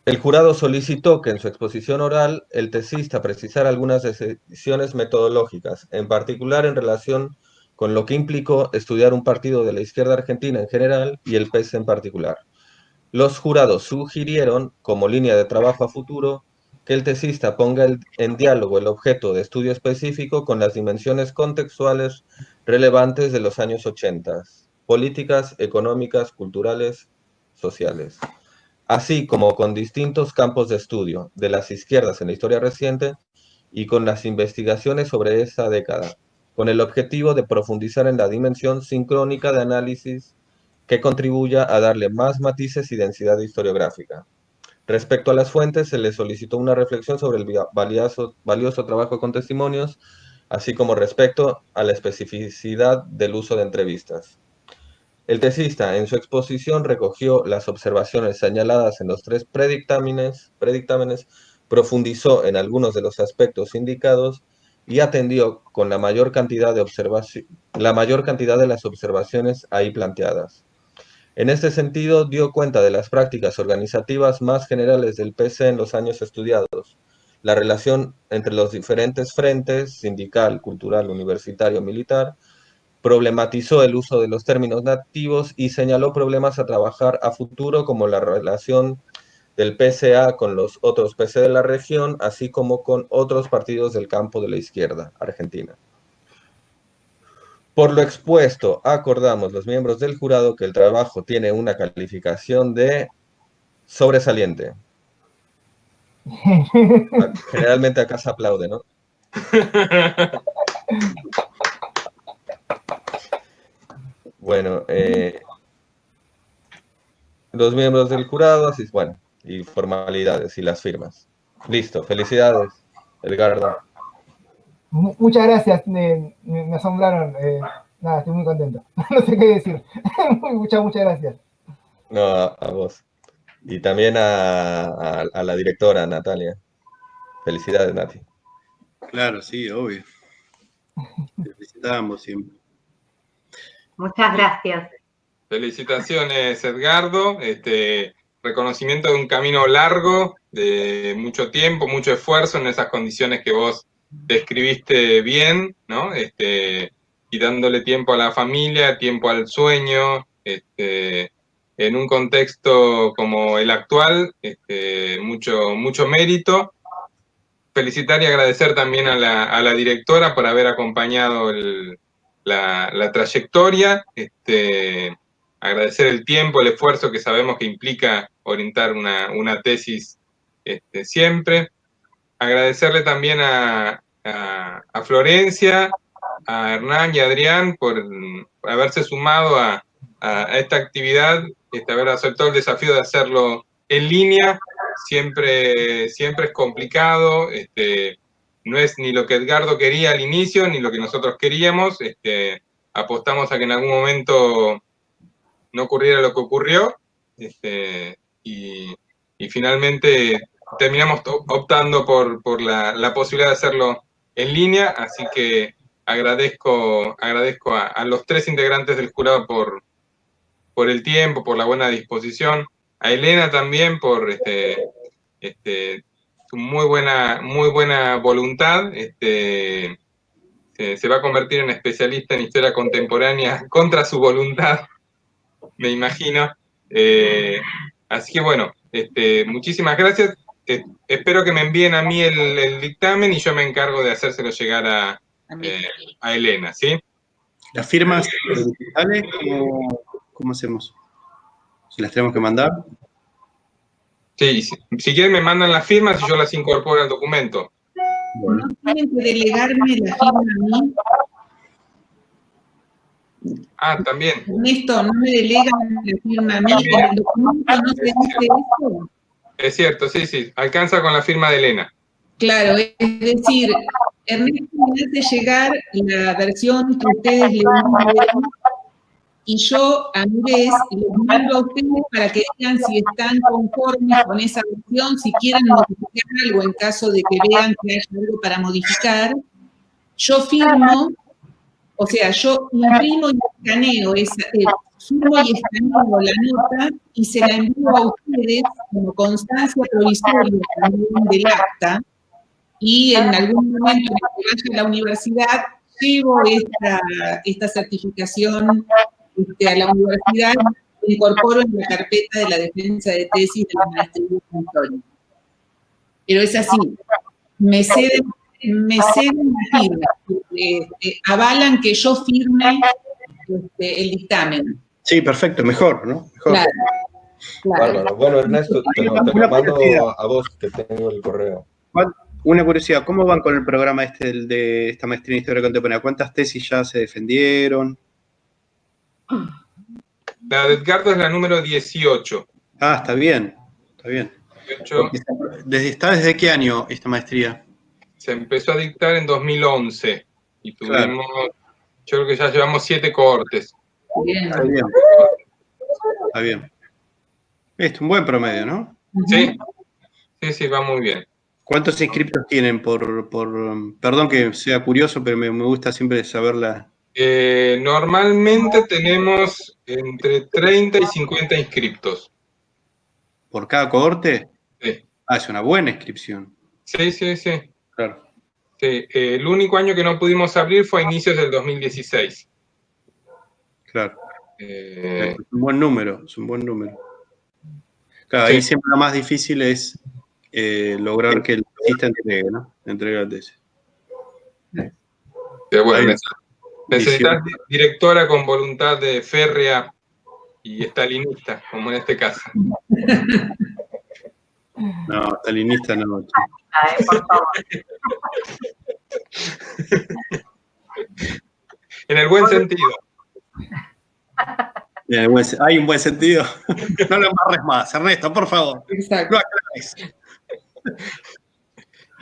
El jurado solicitó que en su exposición oral el tesista precisara algunas decisiones metodológicas, en particular en relación con lo que implicó estudiar un partido de la izquierda argentina en general y el PS en particular. Los jurados sugirieron, como línea de trabajo a futuro, que el tesista ponga en diálogo el objeto de estudio específico con las dimensiones contextuales relevantes de los años 80, políticas, económicas, culturales, sociales, así como con distintos campos de estudio de las izquierdas en la historia reciente y con las investigaciones sobre esa década, con el objetivo de profundizar en la dimensión sincrónica de análisis que contribuya a darle más matices y densidad historiográfica. Respecto a las fuentes, se le solicitó una reflexión sobre el valioso trabajo con testimonios, así como respecto a la especificidad del uso de entrevistas. El tesista, en su exposición, recogió las observaciones señaladas en los 3 predictámenes, profundizó en algunos de los aspectos indicados y atendió con la mayor cantidad de las observaciones ahí planteadas. En este sentido, dio cuenta de las prácticas organizativas más generales del PC en los años estudiados, la relación entre los diferentes frentes, sindical, cultural, universitario, militar, problematizó el uso de los términos nativos y señaló problemas a trabajar a futuro como la relación del PCA con los otros PC de la región, así como con otros partidos del campo de la izquierda argentina. Por lo expuesto, acordamos los miembros del jurado que el trabajo tiene una calificación de sobresaliente. Generalmente acá se aplaude, ¿no? Bueno, los miembros del jurado, así, bueno, y formalidades y las firmas. Listo, felicidades, Edgardo. Muchas gracias, me asombraron. Nada, estoy muy contento. No sé qué decir. Muchas gracias. No, a vos. Y también a la directora, Natalia. Felicidades, Nati. Claro, sí, obvio. Te felicitamos siempre. Muchas gracias. Felicitaciones, Edgardo. Reconocimiento de un camino largo, de mucho tiempo, mucho esfuerzo en esas condiciones que vos describiste bien, ¿no? Y dándole tiempo a la familia, tiempo al sueño, en un contexto como el actual, mucho mérito. Felicitar y agradecer también a la directora por haber acompañado la trayectoria, agradecer el tiempo, el esfuerzo que sabemos que implica orientar una tesis siempre. Agradecerle también a Florencia, a Hernán y a Adrián por haberse sumado a esta actividad, haber aceptado el desafío de hacerlo en línea. Siempre es complicado, no es ni lo que Edgardo quería al inicio, ni lo que nosotros queríamos. Apostamos a que en algún momento no ocurriera lo que ocurrió, y finalmente terminamos optando por la posibilidad de hacerlo en línea, así que agradezco a los 3 integrantes del jurado por el tiempo, por la buena disposición, a Elena también por su muy buena voluntad. Se va a convertir en especialista en historia contemporánea contra su voluntad, me imagino. Así que bueno, muchísimas gracias. Espero que me envíen a mí el dictamen y yo me encargo de hacérselo llegar a Elena, ¿sí? ¿Las firmas digitales cómo hacemos? ¿Se las tenemos que mandar? Sí, si quieren me mandan las firmas y yo las incorporo al documento. Bueno. ¿No tienen que delegarme la firma a mí? Ah, también. Ernesto, ¿no me delegan la firma a mí? ¿En el documento no se dice eso? Es cierto, sí, alcanza con la firma de Elena. Claro, es decir, Ernesto me hace llegar la versión que ustedes le envíen y yo, a mi vez, les mando a ustedes para que digan si están conformes con esa versión, si quieren modificar algo en caso de que vean que hay algo para modificar. Yo firmo, o sea, yo imprimo y escaneo, firmo y escaneo la nota y se la envío a ustedes como constancia provisoria también del acta, y en algún momento en que vaya a la universidad llevo esta certificación a la universidad, incorporo en la carpeta de la defensa de tesis de la maestría en historia. Pero es así, me ceden la firma, avalan que yo firme el dictamen. Sí, perfecto, mejor, ¿no? Mejor. Claro. Bárbaro. Bueno, Ernesto, te lo mando a vos, que tengo el correo. Una curiosidad, ¿cómo van con el programa de esta maestría en historia contemporánea? ¿Cuántas tesis ya se defendieron? La de Edgardo es la número 18. Ah, está bien, está bien. 18. ¿Desde qué año esta maestría? Se empezó a dictar en 2011 y tuvimos, claro. Yo creo que ya llevamos 7 cohortes. Bien. Está bien. Está bien. Es un buen promedio, ¿no? Sí, va muy bien. ¿Cuántos inscriptos tienen perdón que sea curioso, pero me gusta siempre saberla? Normalmente tenemos entre 30 y 50 inscriptos. ¿Por cada cohorte? Sí. Ah, es una buena inscripción. Sí. Claro. Sí, el único año que no pudimos abrir fue a inicios del 2016. Claro. Es un buen número, Claro, sí. Ahí siempre lo más difícil es lograr que el artista entregue la tesis. Pero bueno, necesitas directora con voluntad de férrea y estalinista, como en este caso. No, estalinista no. Por favor. En el buen sentido. Hay un buen sentido. No lo embarres más, Ernesto, por favor. Exacto. No aclares.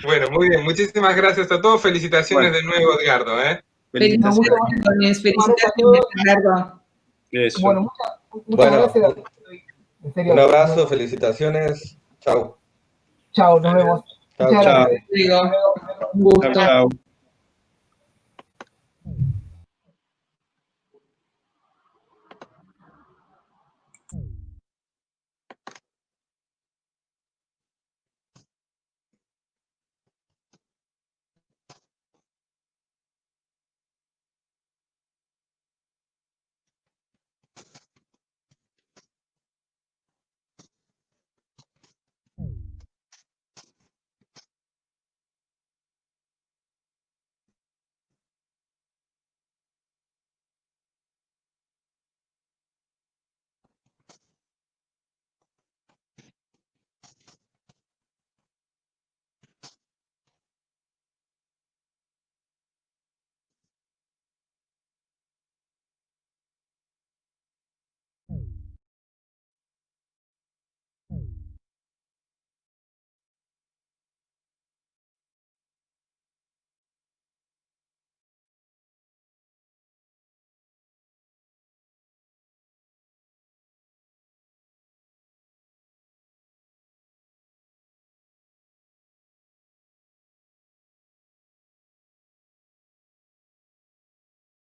Bueno, muy bien. Muchísimas gracias a todos. Felicitaciones de nuevo, Edgardo. Felicitaciones, Edgardo. Eso. Bueno, muchas gracias. En serio. Un abrazo, felicitaciones. Chao. Chao, nos vemos. Chao, Muchas chao. gracias. Un gusto. Chao.